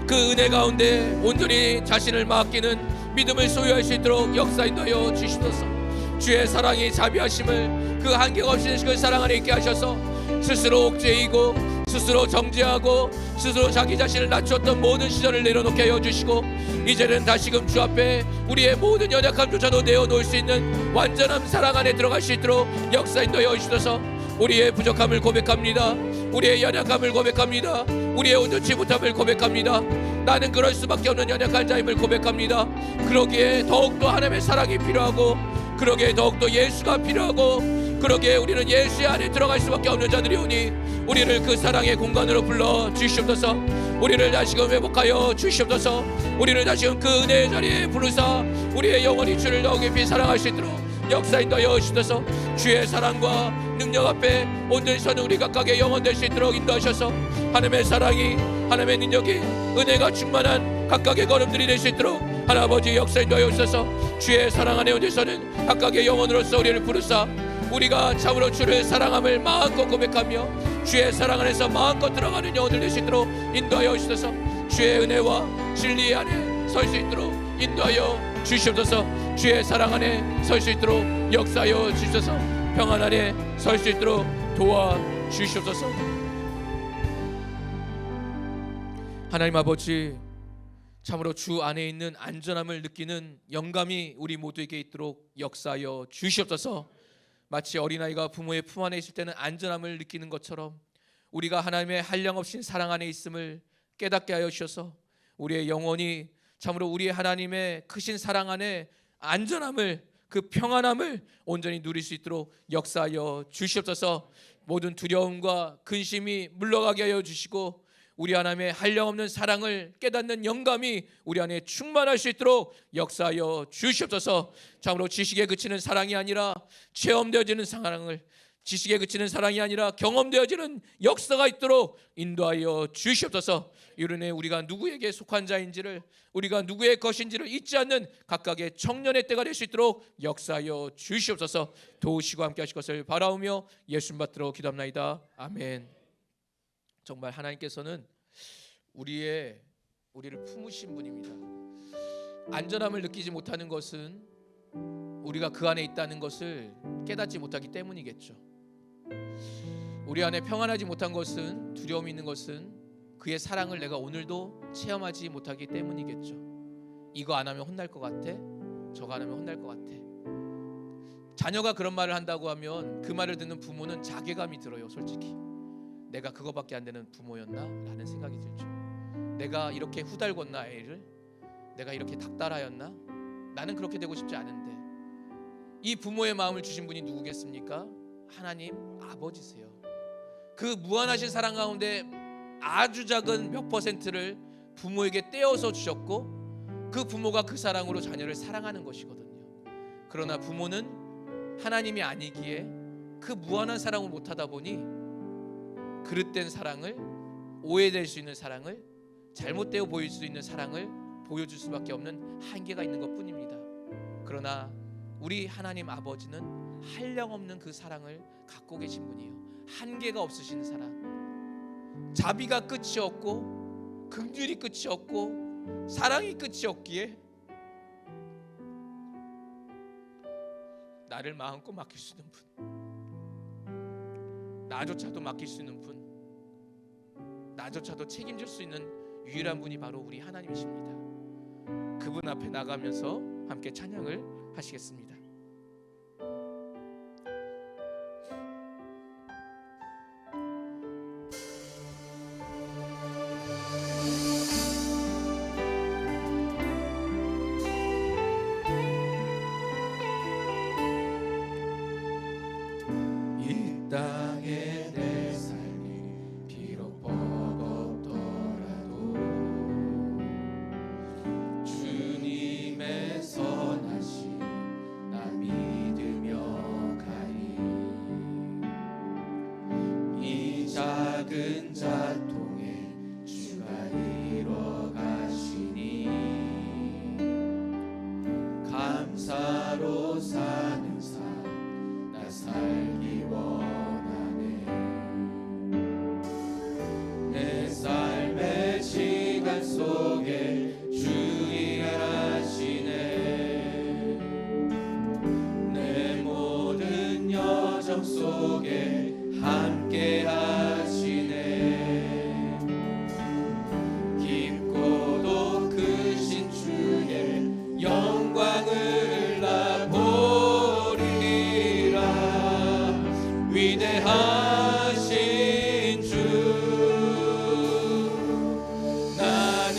그 은혜 가운데 온전히 자신을 맡기는 믿음을 소유할 수 있도록 역사 인도하여 주시소서. 주의 사랑이 자비하심을 그 한계가 없이 그 사랑 안에 있게 하셔서 스스로 옥죄이고 스스로 정죄하고 스스로 자기 자신을 낮췄던 모든 시절을 내려놓게 하여 주시고 이제는 다시금 주 앞에 우리의 모든 연약함조차도 내어놓을 수 있는 완전한 사랑 안에 들어갈 수 있도록 역사 인도하여 주셔서 우리의 부족함을 고백합니다. 우리의 연약함을 고백합니다. 우리의 온전치 못함을 고백합니다. 나는 그럴 수밖에 없는 연약한 자임을 고백합니다. 그러기에 더욱더 하나님의 사랑이 필요하고 그러기에 더욱더 예수가 필요하고 그러기에 우리는 예수 안에 들어갈 수밖에 없는 자들이 오니 우리를 그 사랑의 공간으로 불러 주시옵소서. 우리를 다시금 회복하여 주시옵소서. 우리를 다시금 그 은혜의 자리에 부르사 우리의 영혼이 주를 더 깊이 사랑할 수 있도록 역사 인도하여 주셔서 주의 사랑과 능력 앞에 온전히 서는 우리 각각의 영혼 될 수 있도록 인도하셔서 하나님의 사랑이 하나님의 능력이 은혜가 충만한 각각의 걸음들이 될 수 있도록 하나아버지 역사 인도하여 주셔서 주의 사랑 안에 온전히 서는 각각의 영혼으로서 우리를 부르사 우리가 참으로 주를 사랑함을 마음껏 고백하며 주의 사랑 안에서 마음껏 들어가는 영혼들 될 수 있도록 인도하여 주셔서 주의 은혜와 진리 안에 설 수 있도록 인도하여 주시옵소서. 주의 사랑 안에 설 수 있도록 역사하여 주셔서 평안 안에 설 수 있도록 도와 주시옵소서. 하나님 아버지, 참으로 주 안에 있는 안전함을 느끼는 영감이 우리 모두에게 있도록 역사하여 주시옵소서. 마치 어린아이가 부모의 품 안에 있을 때는 안전함을 느끼는 것처럼 우리가 하나님의 한량없인 사랑 안에 있음을 깨닫게 하여 주셔서 우리의 영혼이 참으로 우리 하나님의 크신 사랑 안에 안전함을 그 평안함을 온전히 누릴 수 있도록 역사하여 주시옵소서. 모든 두려움과 근심이 물러가게 하여 주시고 우리 하나님의 한량없는 사랑을 깨닫는 영감이 우리 안에 충만할 수 있도록 역사하여 주시옵소서. 참으로 지식에 그치는 사랑이 아니라 체험되어지는 사랑을, 지식에 그치는 사랑이 아니라 경험되어지는 역사가 있도록 인도하여 주시옵소서. 이르네 우리가 누구에게 속한 자인지를, 우리가 누구의 것인지를 잊지 않는 각각의 청년의 때가 될 수 있도록 역사하여 주시옵소서. 도우시고 함께 하실 것을 바라오며 예수님 받들어 기도합나이다. 아멘. 정말 하나님께서는 우리를 품으신 분입니다. 안전함을 느끼지 못하는 것은 우리가 그 안에 있다는 것을 깨닫지 못하기 때문이겠죠. 우리 안에 평안하지 못한 것은, 두려움이 있는 것은 그의 사랑을 내가 오늘도 체험하지 못하기 때문이겠죠. 이거 안 하면 혼날 것 같아, 저거 안 하면 혼날 것 같아. 자녀가 그런 말을 한다고 하면 그 말을 듣는 부모는 자괴감이 들어요. 솔직히 내가 그거밖에 안 되는 부모였나? 라는 생각이 들죠. 내가 이렇게 후달궜나 애를? 내가 이렇게 닥달하였나? 나는 그렇게 되고 싶지 않은데. 이 부모의 마음을 주신 분이 누구겠습니까? 하나님 아버지세요. 그 무한하신 사랑 가운데 아주 작은 몇 퍼센트를 부모에게 떼어서 주셨고 그 부모가 그 사랑으로 자녀를 사랑하는 것이거든요. 그러나 부모는 하나님이 아니기에 그 무한한 사랑을 못하다 보니 그릇된 사랑을, 오해될 수 있는 사랑을, 잘못되어 보일 수 있는 사랑을 보여줄 수밖에 없는 한계가 있는 것뿐입니다. 그러나 우리 하나님 아버지는 한량없는 그 사랑을 갖고 계신 분이에요. 한계가 없으신 사랑, 자비가 끝이 없고 긍휼이 끝이 없고 사랑이 끝이 없기에 나를 마음껏 맡길 수 있는 분, 나조차도 맡길 수 있는 분, 나조차도 책임질 수 있는 유일한 분이 바로 우리 하나님이십니다. 그분 앞에 나가면서 함께 찬양을 하시겠습니다. 이 땅에 내 삶이 비록 버겁더라도 주님의 선하심 나 믿으며 가리. 이 작은 자통에 주가 이뤄 가시니 감사로 사는 삶 나 살기 원하네. 내 삶의 시간 속에 주 일하시네. 내 모든 여정 속에 함께 하시네. 깊고도 크신 주의 영광을 나 보리라. 위대하신 주, 나는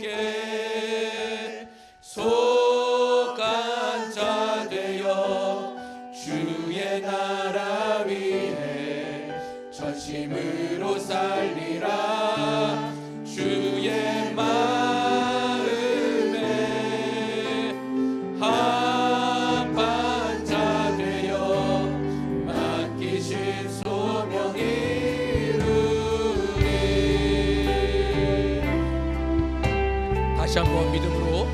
주님께 속한 자 되어 주의 나라 위해 전심으로 살리라. 주의 마음에 합한 자 되어 맡기신 소명 이루리. 다시 한번 믿음으로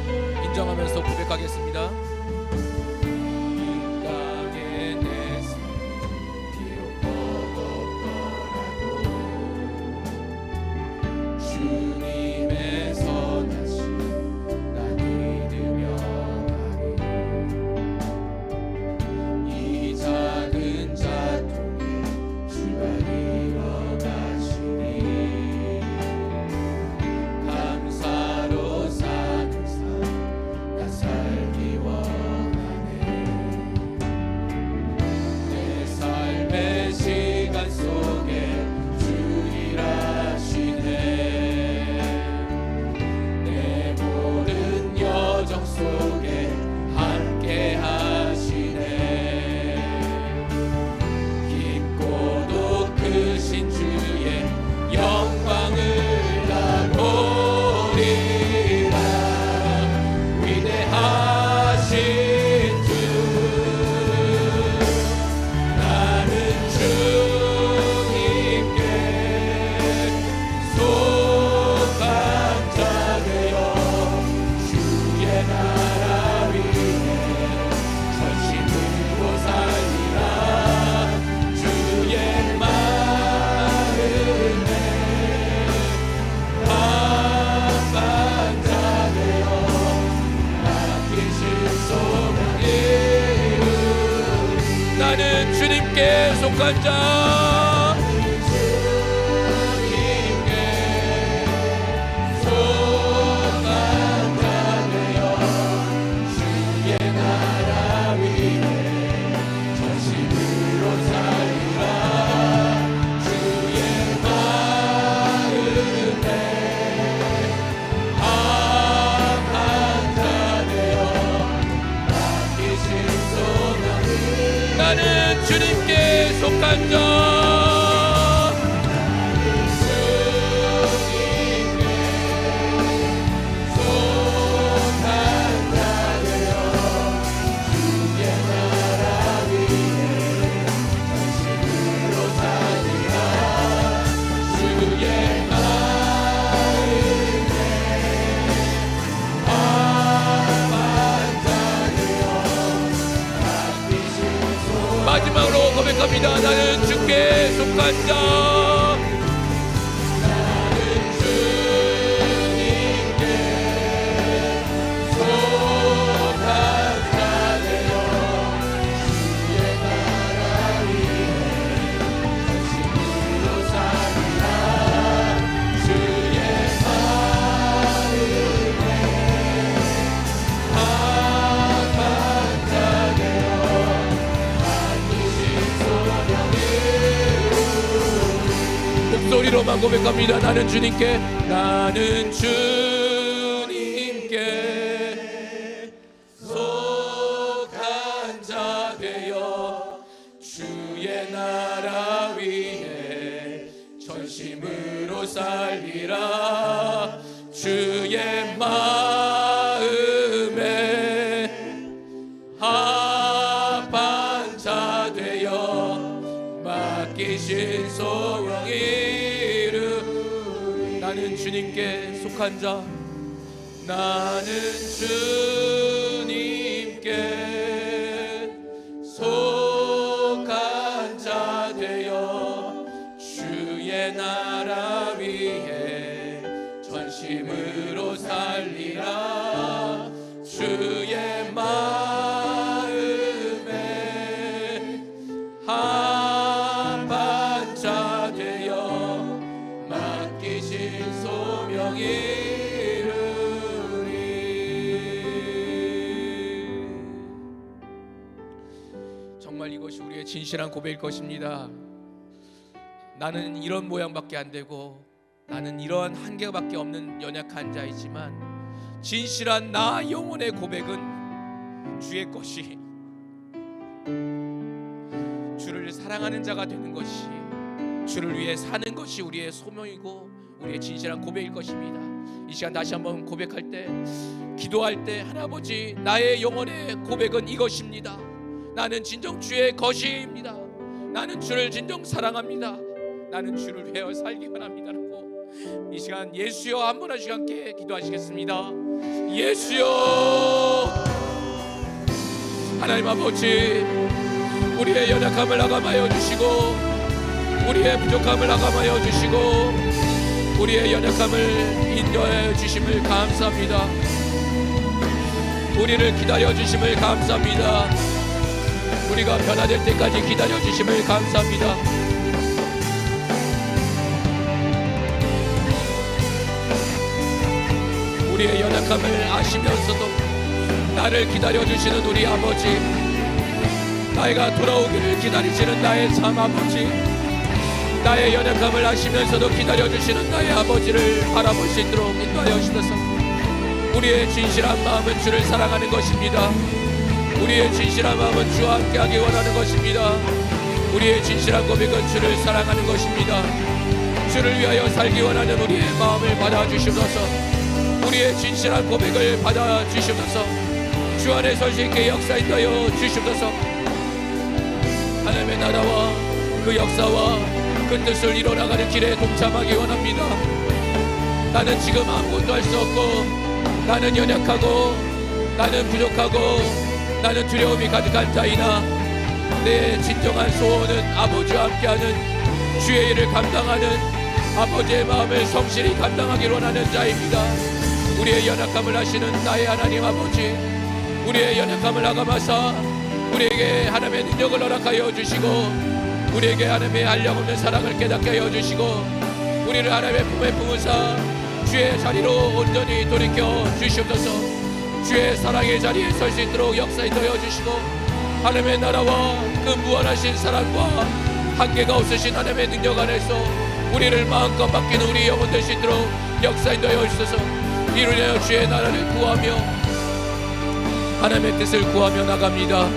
인정하면서 고백하겠습니다. 이 땅에 내 삶 비록 버겁더라도 주님의 선하심 나 믿으며 가리. 이 작은 자통에 주가 이뤄 가시니 감사로 사는 삶 나 살기 원하네. 내 삶의 시간 속에 주 일하시네. 내 모든 여정 속에 함께 하시네. 깊고도 크신 주의 영광을 나 보리라. 위대하신 주, 나는 주님께 속한 자 되어 주의 나라 위해 전심으로 살리라. 주의 마음에 합한 자 되어 맡기신 소명 이루리. 나는 주님께 속한 자, 주님께 속한 자 되어 주의 나라 위해 전심으로 살리라. 주의 마음에 합한 자 되어 맡기신 소명 이루리. 나는 주님께 속한 자, 속한 자 나는 주님께 속한 자 되어 주의 나라 위에 전심으로 살리라. 주의 마음에 합한 자 되어 만드신 소명을 목소리로만 고백합니다. 나는 주님께 속한 자 되어 주의 나라 위에 전심으로 살리라. 주의 마음에 합한 자 되어 맡기신 소명이 이루리. 나는 주님께 속한 자 나는 주님께 속한 자 되어 주의 나라 위에 전심으로 살리라. 주의 마음에 합한 자 되어 맡기신 소명이 이루리. 정말 이것이 우리의 진실한 고백일 것입니다. 나는 이런 모양밖에 안 되고 나는 이러한 한계밖에 없는 연약한 자이지만 진실한 나 영혼의 고백은 주의 것이 주를 사랑하는 자가 되는 것이 주를 위해 사는 것이 우리의 소명이고 우리의 진실한 고백일 것입니다. 이 시간 다시 한번 고백할 때 기도할 때 하나님 아버지 나의 영혼의 고백은 이것입니다. 나는 진정 주의 것입니다. 나는 주를 진정 사랑합니다. 나는 주를 위하여 살기만 합니다라고 이 시간 예수여 한 분 한 시간 함께 기도하시겠습니다. 예수여 하나님 아버지 우리의 연약함을 나감하여 주시고 우리의 부족함을 나감하여 주시고 우리의 연약함을 인도하여 주심을 감사합니다. 우리를 기다려 주심을 감사합니다. 우리가 변화될 때까지 기다려 주심을 감사합니다. 우리의 연약함을 아시면서도 나를 기다려 주시는 우리 아버지, 나이가 돌아오기를 기다리시는 나의 참 아버지, 나의 연약함을 아시면서도 기다려 주시는 나의 아버지를 바라볼 수 있도록 인도하여 주셔서 우리의 진실한 마음은 주를 사랑하는 것입니다. 우리의 진실한 마음은 주와 함께하기 원하는 것입니다. 우리의 진실한 고백은 주를 사랑하는 것입니다. 주를 위하여 살기 원하는 우리의 마음을 받아주시옵소서. 우리의 진실한 고백을 받아주시옵소서. 주 안에 설 수 있게 역사인도하여 주시옵소서. 하나님의 나라와 그 역사와 그 뜻을 이뤄나가는 길에 동참하기 원합니다. 나는 지금 아무것도 할 수 없고 나는 연약하고 나는 부족하고 나는 두려움이 가득한 자이나 내 진정한 소원은 아버지와 함께하는 주의 일을 감당하는 아버지의 마음을 성실히 감당하기로 원하는 자입니다. 우리의 연약함을 아시는 나의 하나님 아버지, 우리의 연약함을 아감하사 우리에게 하나님의 능력을 허락하여 주시고 우리에게 하나님의 한량없는 사랑을 깨닫게 하여 주시고 우리를 하나님의 품에 품으사 주의 자리로 온전히 돌이켜 주시옵소서. 주의 사랑의 자리에 설 수 있도록 역사인도하여 주시고 하나님의 나라와 그 무한하신 사랑과 한계가 없으신 하나님의 능력 안에서 우리를 마음껏 맡기는 우리 영혼 될 수 있도록 역사인도하여 주셔서 이루려 주의 나라를 구하며 하나님의 뜻을 구하며 나갑니다.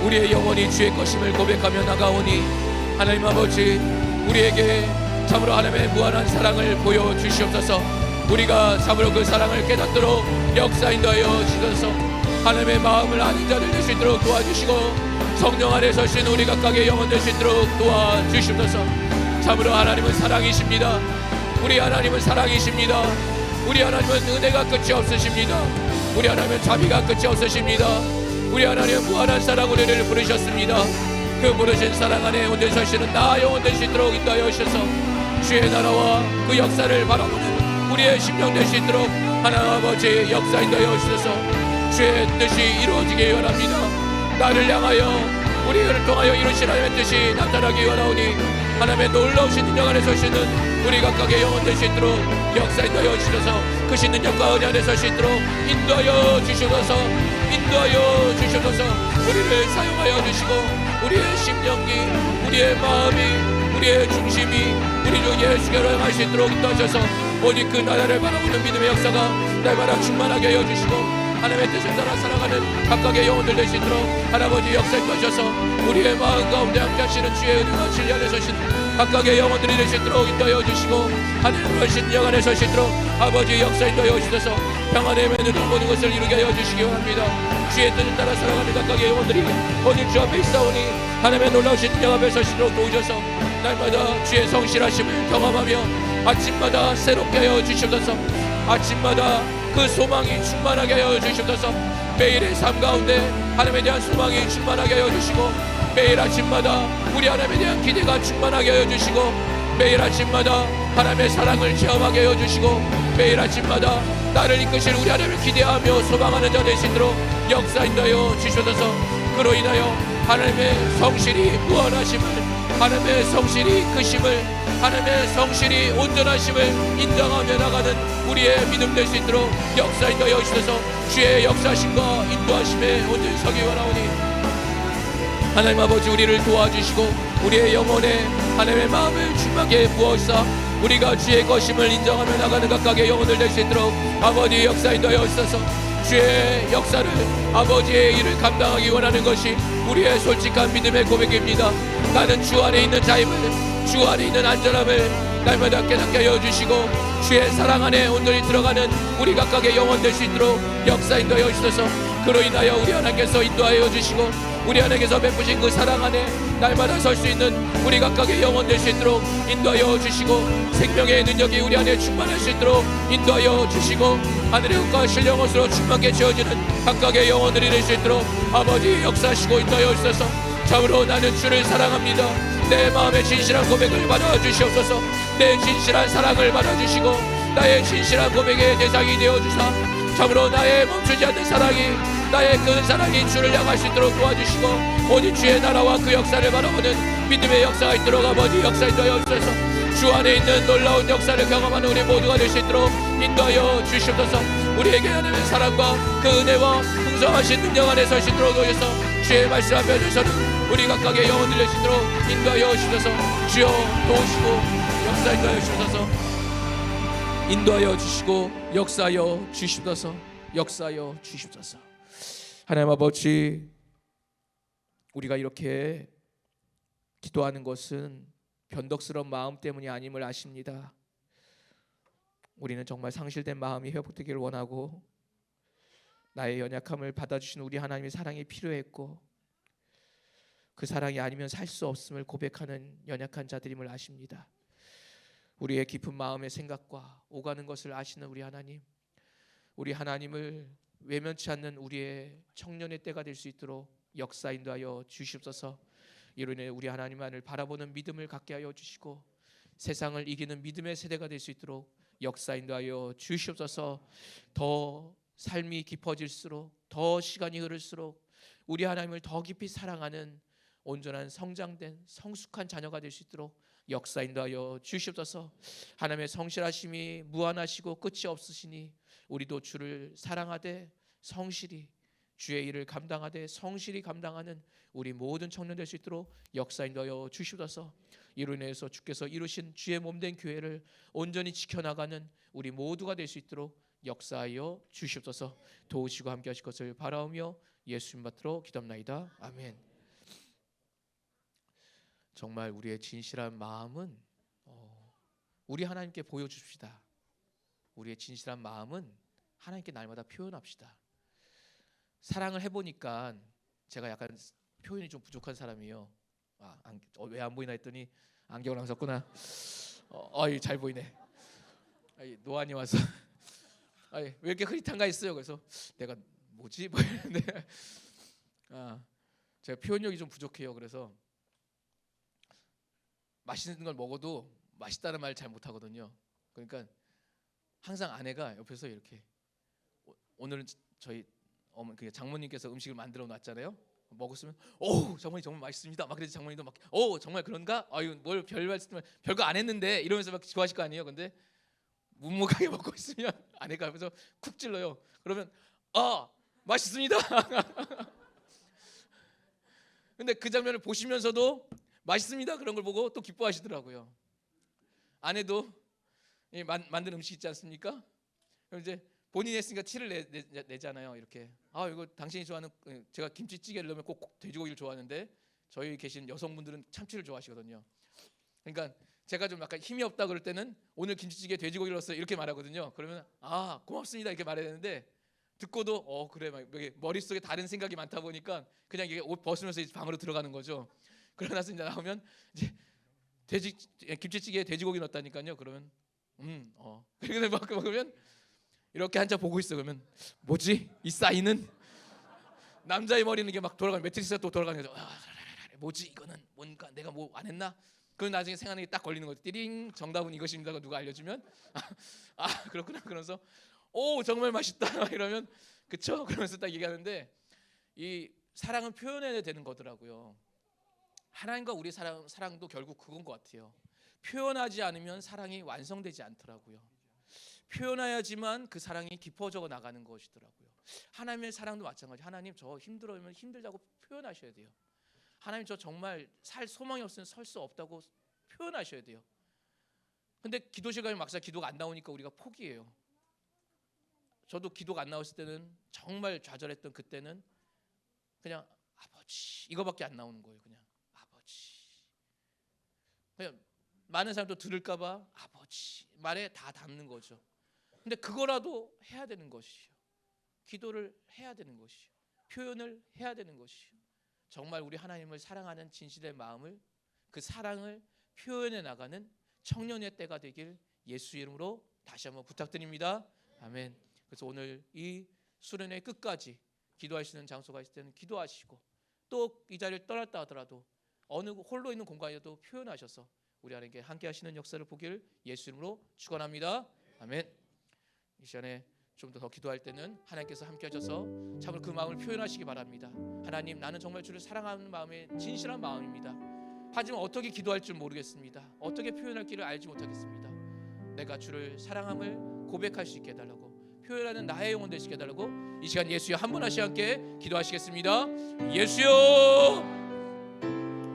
우리의 영혼이 주의 것임을 고백하며 나가오니 하나님 아버지 우리에게 참으로 하나님의 무한한 사랑을 보여주시옵소서. 우리가 참으로 그 사랑을 깨닫도록 역사인도하여 주셔서 하나님의 마음을 아는 자들 될 수 있도록 도와주시고 성령 안에 서신 우리 각각의 영혼 될 수 있도록 도와주시옵소서. 참으로 하나님은 사랑이십니다. 우리 하나님은 사랑이십니다. 우리 하나님은 은혜가 끝이 없으십니다. 우리 하나님은 자비가 끝이 없으십니다. 우리 하나님은 무한한 사랑 우리를 부르셨습니다. 그 부르신 사랑 안에 온전히 서시는 나 영원 될 수 있도록 인도하여 주셔서 주의 나라와 그 역사를 바라보는 우리의 심령 될 수 있도록 하나님 아버지 역사 인도하여 주셔서 주의 뜻이 이루어지기 원합니다. 나를 향하여 우리를 통하여 이루신 하나님의 뜻이 나타나기 원하오니 하나님의 놀라우신 능력 안에 서시는 우리 각각의 영혼 될 수 있도록 역사 인도하여 주셔서 그 신 능력과 은혜 안에 설 수 있도록 인도하여 주셔서 우리를 사용하여 주시고 우리의 심령이 우리의 마음이 우리의 중심이 우리 주 예수께로 향할 수 있도록 인도하셔서 오직 그 나라를 바라보는 믿음의 역사가 날마다 충만하게 하여 주시고 하나님의 뜻을 따라 살아가는 각각의 영혼들 될 수 있도록 할아버지 역사 인도하셔서 우리의 마음 가운데 함께 하시는 주의 은혜와 진리 안에 서시는 각각의 영혼들이 될 수 있도록 인도하여 주시고 하늘의 하신 영 안에 설 수 있도록 아버지 역사 인도하여 주셔서 평안의 매는 모든 것을 이루게 하여 주시기 원합니다. 주의 뜻을 따라 살아가는 각각의 영혼들이 오늘 주 앞에 있사오니 하나님의 놀라우신 영 앞에 설 수 있도록 도우셔서 날마다 주의 성실하심을 경험하며 아침마다 새롭게 하여 주시옵소서. 아침마다 그 소망이 충만하게 하여 주시옵소서. 매일의 삶 가운데 하나님에 대한 소망이 충만하게 하여 주시고 매일 아침마다 우리 하나님에 대한 기대가 충만하게 하여 주시고 매일 아침마다 하나님의 사랑을 체험하게 하여 주시고 매일 아침마다 나를 이끄실 우리 하나님을 기대하며 소망하는 자 될 수 있도록 역사 인도하여 주시옵소서. 그로 인하여 하나님의 성실이 무한하심을 하나님의 성실이 크심을 하나님의 성실이 온전하심을 인정하며 나가는 우리의 믿음 될 수 있도록 역사 인도하여 주셔서 주의 역사심과 인도하심에 온전히 서기 원하오니 하나님 아버지 우리를 도와주시고 우리의 영혼에 하나님의 마음을 충만하게 부어주사 우리가 주의 것임을 인정하며 나가는 각각의 영혼들 될 수 있도록 아버지 역사 인도하여 주셔서 주의 역사를 아버지의 일을 감당하기 원하는 것이 우리의 솔직한 믿음의 고백입니다. 나는 주 안에 있는 자임을 주 안에 있는 안전함을 날마다 깨닫게 하여 주시고 주의 사랑 안에 온전히 들어가는 우리 각각의 영혼 될 수 있도록 역사 인도하여 주셔서 그로 인하여 우리 하나님께서 인도하여 주시고 우리 하나님께서 베푸신 그 사랑 안에 날마다 설 수 있는 우리 각각의 영혼 될 수 있도록 인도하여 주시고 생명의 능력이 우리 안에 충만할 수 있도록 인도하여 주시고 하늘의 것과 신령옷으로 충만하게 채워지는 각각의 영혼들이 될 수 있도록 아버지 역사하시고 인도하여 주셔서 참으로 나는 주를 사랑합니다. 내 마음의 진실한 고백을 받아주시옵소서. 내 진실한 사랑을 받아주시고 나의 진실한 고백의 대상이 되어주사 참으로 나의 멈추지 않는 사랑이 나의 그 사랑이 주를 향할 수 있도록 도와주시고 오직 주의 나라와 그 역사를 바라보는 믿음의 역사가 있도록 아버지 역사 인도하여 주셔서 주 안에 있는 놀라운 역사를 경험하는 우리 모두가 될 수 있도록 인도하여 주시옵소서. 우리에게 하나님의 사랑과 그 은혜와 풍성하신 능력 안에 설 수 있도록 도우셔서 주의 말씀 앞에 주셔는 우리 각각의 영혼들 될 수 있도록 인도하여 주셔서 주여 도우시고 역사 인도하여 주셔서 인도하여 주시고 역사하여 주시옵소서. 역사하여 주시옵소서. 하나님 아버지 우리가 이렇게 기도하는 것은 변덕스러운 마음 때문이 아님을 아십니다. 우리는 정말 상실된 마음이 회복되기를 원하고 나의 연약함을 받아주시는 우리 하나님의 사랑이 필요했고 그 사랑이 아니면 살 수 없음을 고백하는 연약한 자들임을 아십니다. 우리의 깊은 마음의 생각과 오가는 것을 아시는 우리 하나님, 우리 하나님을 외면치 않는 우리의 청년의 때가 될 수 있도록 역사 인도하여 주시옵소서. 이로 인해 우리 하나님만을 바라보는 믿음을 갖게 하여 주시고 세상을 이기는 믿음의 세대가 될 수 있도록 역사 인도하여 주시옵소서. 더 삶이 깊어질수록 더 시간이 흐를수록 우리 하나님을 더 깊이 사랑하는 온전한 성장된 성숙한 자녀가 될 수 있도록 역사 인도하여 주시옵소서. 하나님의 성실하심이 무한하시고 끝이 없으시니 우리도 주를 사랑하되 성실히 주의 일을 감당하되 성실히 감당하는 우리 모든 청년 될 수 있도록 역사 인도하여 주시옵소서. 이로 인해서 주께서 이루신 주의 몸된 교회를 온전히 지켜나가는 우리 모두가 될 수 있도록 역사하여 주시옵소서. 도우시고 함께 하실 것을 바라오며 예수님 받들어 기도합나이다. 아멘. 정말 우리의 진실한 마음은 우리 하나님께 보여줍시다. 우리의 진실한 마음은 하나님께 날마다 표현합시다. 사랑을 해보니까 제가 약간 표현이 좀 부족한 사람이에요. 왜 안 보이나 했더니 안경을 안 썼구나. 잘 보이네. 노안이 와서 왜 이렇게 흐릿한가 했어요. 그래서 내가 뭐지? 뭐 이랬는데 제가 표현력이 좀 부족해요. 그래서 맛있는 걸 먹어도 맛있다는 말 잘 못하거든요. 그러니까 항상 아내가 옆에서 이렇게 오늘은 저희 그 장모님께서 음식을 만들어 놨잖아요. 먹었으면 오 장모님 정말 맛있습니다. 막 그래서 장모님도 막 오 정말 그런가? 아유 뭘 별거 안 했는데 이러면서 막 좋아하실 거 아니에요. 근데 묵묵하게 먹고 있으면 아내가 옆에서 쿡 찔러요. 그러면 아 맛있습니다. 근데 그 장면을 보시면서도 맛있습니다 그런 걸 보고 또 기뻐하시더라고요. 아내도 만든 음식 있지 않습니까? 그럼 이제 본인이 했으니까 티를 내잖아요. 이렇게 아 이거 당신이 좋아하는 제가 김치찌개를 넣으면 꼭 돼지고기를 좋아하는데 저희 계신 여성분들은 참치를 좋아하시거든요. 그러니까 제가 좀 약간 힘이 없다 그럴 때는 오늘 김치찌개 돼지고기를 넣었어요 이렇게 말하거든요. 그러면 아 고맙습니다 이렇게 말해야 되는데 듣고도 그래 막 머릿속에 다른 생각이 많다 보니까 그냥 이게 옷 벗으면서 이제 방으로 들어가는 거죠. 그러고 나서 이제 나오면 이제 김치찌개에 돼지고기 넣었다니까요. 그러면 그렇게 막 먹으면 이렇게 한참 보고 있어. 그러면 뭐지? 이 사인은 남자의 머리는 이게 막 돌아가는 매트리스가 또 돌아가는 거죠. 뭐지 이거는 뭔가 내가 뭐 안 했나? 그럼 나중에 생각이 딱 걸리는 거죠. 띠링 정답은 이것입니다가 누가 알려주면 그렇구나. 그러면서 오 정말 맛있다 이러면 그쵸? 그러면서 딱 얘기하는데 이 사랑은 표현해야 되는 거더라고요. 하나님과 우리 사랑도 결국 그건 것 같아요. 표현하지 않으면 사랑이 완성되지 않더라고요. 표현해야지만 그 사랑이 깊어져 나가는 것이더라고요. 하나님의 사랑도 마찬가지. 하나님 저 힘들어면 힘들다고 표현하셔야 돼요. 하나님 저 정말 살 소망이 없으면 설 수 없다고 표현하셔야 돼요. 근데 기도실 가면 막상 기도가 안 나오니까 우리가 포기해요. 저도 기도가 안 나왔을 때는 정말 좌절했던 그때는 그냥 아버지 이거밖에 안 나오는 거예요. 그냥 아버지. 그냥 많은 사람도 들을까 봐 아버지 말에 다 담는 거죠. 근데 그거라도 해야 되는 것이요. 기도를 해야 되는 것이요. 표현을 해야 되는 것이요. 정말 우리 하나님을 사랑하는 진실의 마음을 그 사랑을 표현해 나가는 청년의 때가 되길 예수 이름으로 다시 한번 부탁드립니다. 아멘. 그래서 오늘 이 수련회 끝까지 기도하시는 장소가 있을 때는 기도하시고 또 이 자리를 떠났다 하더라도 어느 홀로 있는 공간에도 표현하셔서 우리 하나님께 함께 하시는 역사를 보길 예수 이름으로 축원합니다. 아멘. 이 시간에 좀 더 기도할 때는 하나님께서 함께 하셔서 참으로 그 마음을 표현하시기 바랍니다. 하나님 나는 정말 주를 사랑하는 마음의 진실한 마음입니다. 하지만 어떻게 기도할 줄 모르겠습니다. 어떻게 표현할 길을 알지 못하겠습니다. 내가 주를 사랑함을 고백할 수 있게 해달라고 표현하는 나의 영혼 되시게 해달라고 이 시간 예수여 한 분 하시 함께 기도하시겠습니다. 예수여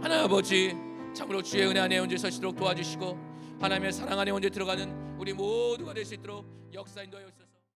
하나님 아버지 참으로 주의 은혜 안에 온전히 서시도록 도와주시고 하나님의 사랑 안에 온전히 들어가는 우리 모두가 될 수 있도록 역사 인도하여 주소서.